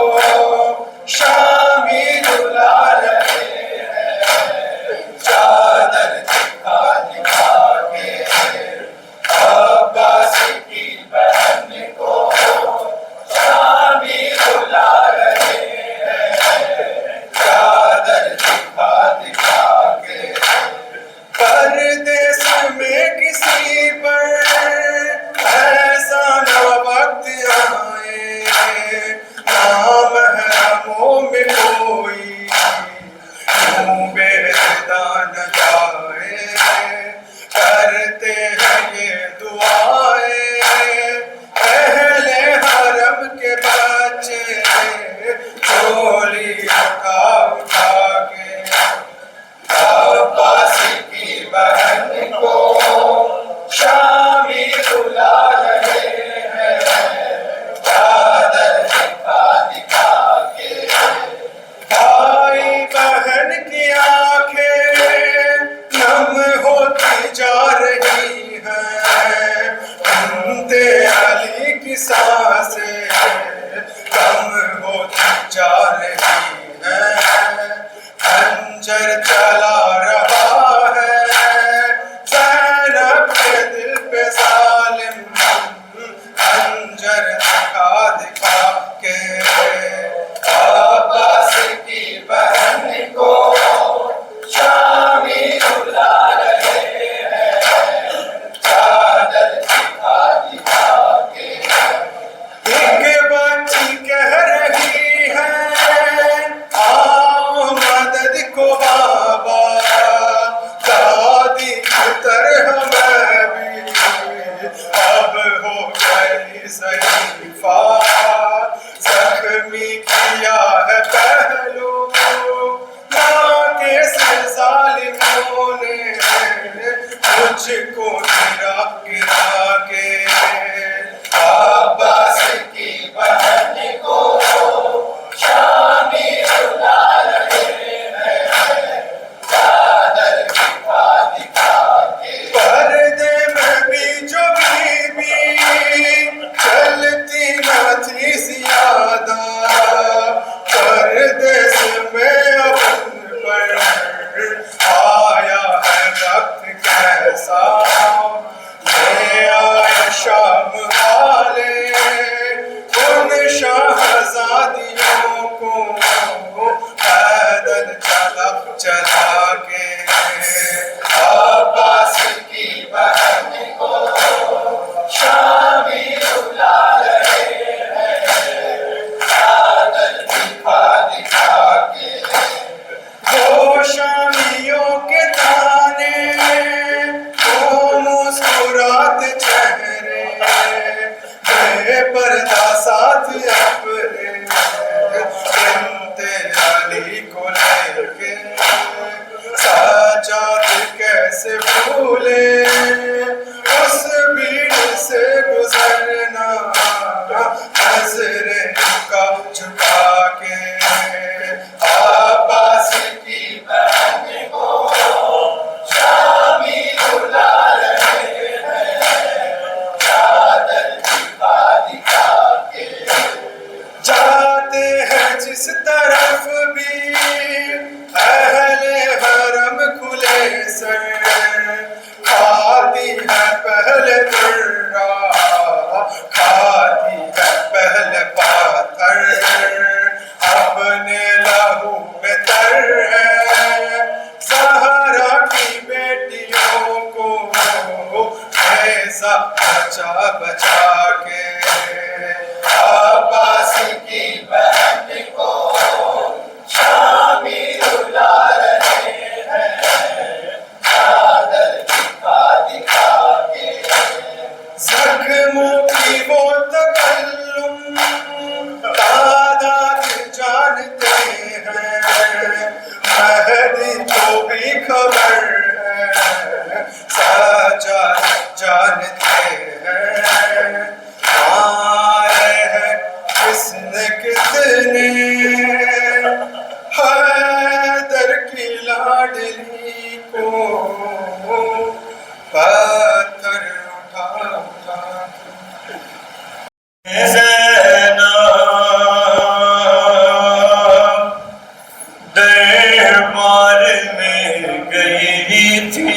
شامی رلا رہے ہیں چادر دکھا دکھا کے عباس کی بہن کو شامی رلا رہے ہیں چادر دکھا دکھا کے پردیس میں کسی پر ایسا نہ وقت آئے نام محرموں میں کوئی یوں بے صدا نہ جائے کرتے ہیں یہ دعائیں اہل حرم کے بچے چولی اٹھا اٹھا کے عباس کی بہن کو شامی رلا رہے ہیں چادر دکھا دکھا کے بھائی بہن کی آنکھیں نم ہوتی جا رہی ہیں بنت علی کی سانسیں کم ہوتی جا رہی ہیں خنجر چلا رہا ہے زینب کے دل پہ ظالم خنجر دکھا دکھا کے عباس کی بہن کو شامی رلا رہے ہیں چادر دکھا دکھا کے ایک بچی کہہ رہی ہے آؤ مدد کو بابا دادی کی طرح میں بھی اب ہو گئی ضعیفہ زخمی کیا ہے پہلو ماں کے ظالموں نے مجھ کو گرا گرا کے عباس کی بہن کو شامی رلا رہے ہیں چادر دکھا دکھا کے پردے میں بھی جو بی چلتی نہ تھی زیادہ جھکا کے عباس کی بہن کو شامی بلا رہے ہیں چادر دکھا دکھا کے جاتے ہیں جس طرف بھی اہل حرم کھلے سر کھاتی ہے پہلے درہ کھاتی ہے پہلے پاتھر اپنے لہو میں تر ہے زہرا کی بیٹیوں کو ایسا بچا بچا کے عباس کی بہن کو شامی رلا رہے ہیں چادر دکھا دکھا کے زخموں کی وہ تکلم تعداد جانتے ہیں مہدی کو بھی خبر ہے سجاد جانتے ہیں آئے ہیں کس نے کتنے حیدر کی لاڈلی کو پتھر اٹھا اٹھا زینب دربار میں گئی تھی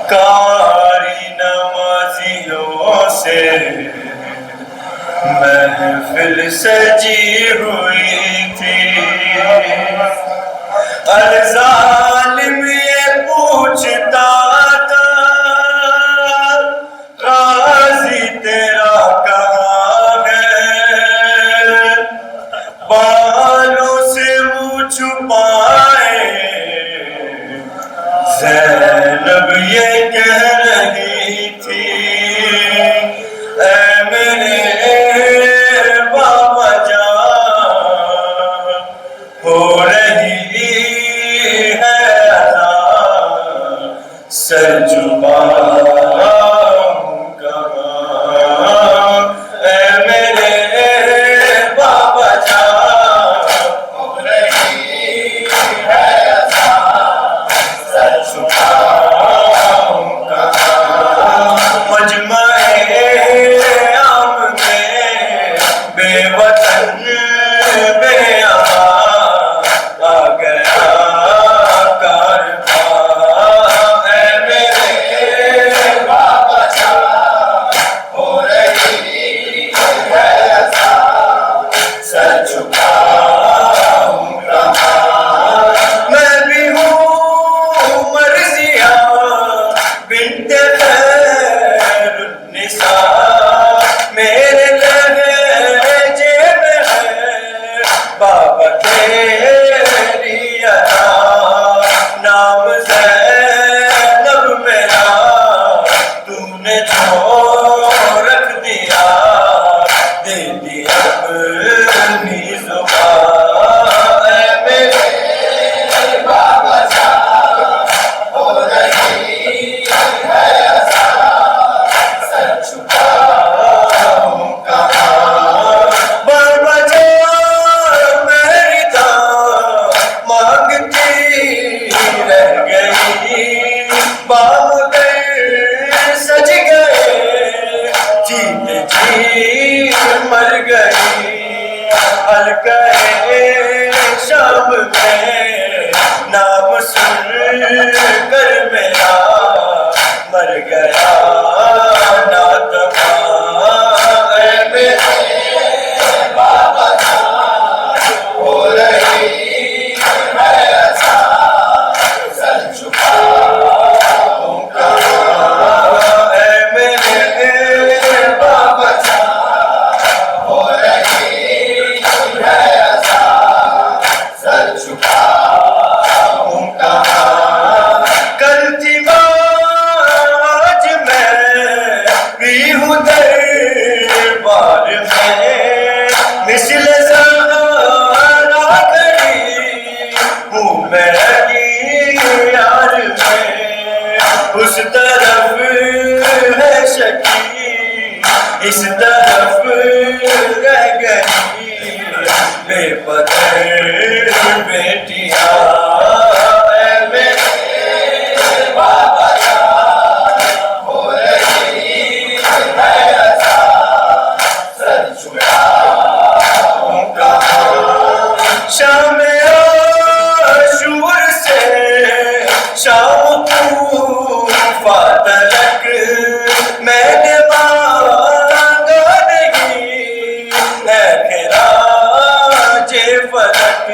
کاری نمازیوں سے محفل سجی ہوئی تھی الظالم یہ پوچھتا تھا غازی تیرا کہاں ہے بالوں سے منہ چھپائے زینب یہ کہہ رہی تھی اے میرے بابا جان ہو رہی ہے اذان سر جھکاؤں کہاں اے میرے بابا جان ہو رہی ہے اذان سر جھکاؤں کہاں مجمع عام میں بے وطن بے امان آ گیا کارواں اے میرے بابا جان ہو رہی ہے اذان سر جھکاؤں کہاں میں بھی ہوں مرضیہ بنت خیر النساء میرے لہجے میں ہے بابا تیری ادا نام زینب میرا تو نے جو رکھ دیا دے دیا اپنی زبان اے میرے بابا جان ہو رہی ہے اذان سر جھکاؤں کہاں بابا جان میری دعا مانگتی رہ گئی بام در سج گئے جیتے جی مر گئی حلقہ شام میں نام سن کر میرا مر گیا ناتواں اے میرے بابا جان ہو رہی ہے اذان سر جھکاؤں کہاں اے میرے بابا جان ہو رہی ہے اذان سر جھکاؤں کہاں کل تھی آج میں بھی ہوں دربار میں مثل زہرا کھڑی ہوں میں یار میں اس طرف ہے شکی اس طرف رہ گئی شام عاشور سے شام کوفہ تلک میں نے مانگا نہیں ہے خراج فلک،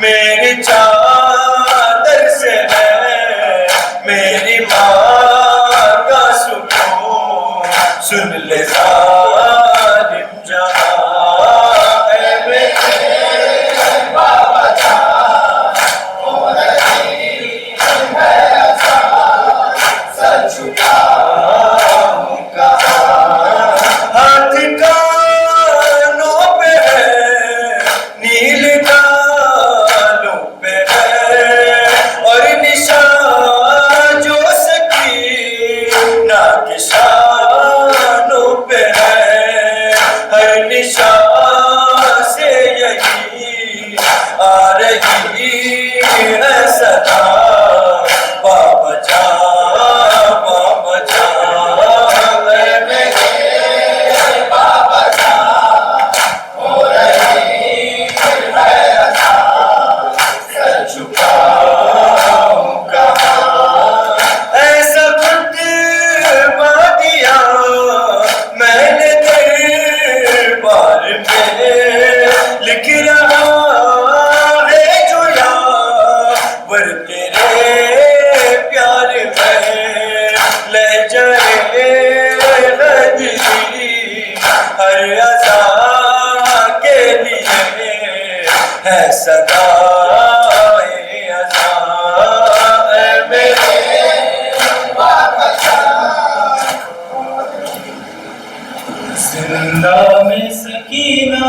میری چادر سے ہے میری ماں کا سکون، سن لے ظالم جہاں اے میرے بابا جان، ہو رہی ہے اذان، سر جھکاؤں کہاں، ہاتھ کانوں پہ ہے نیل گالوں پہ ہے، اور نشان جو سکینہ کے شانوں پہ ہے، ہر نشان سے یہی آ رہی ہے صدا، بابا جان بابا جان اے میرے بابا جان، ہو رہی ہے اذان، سر جھکاؤں کہاں، ایسا خطبہ دیا میں نے دربار میں، لکھ رہا ہے جو یاور تیرے پیار میں، لہجۂ غدری ہر اذان کے لیے ہے صدائے اذان، اے میرے بابا جان، زندہ میں سکینہ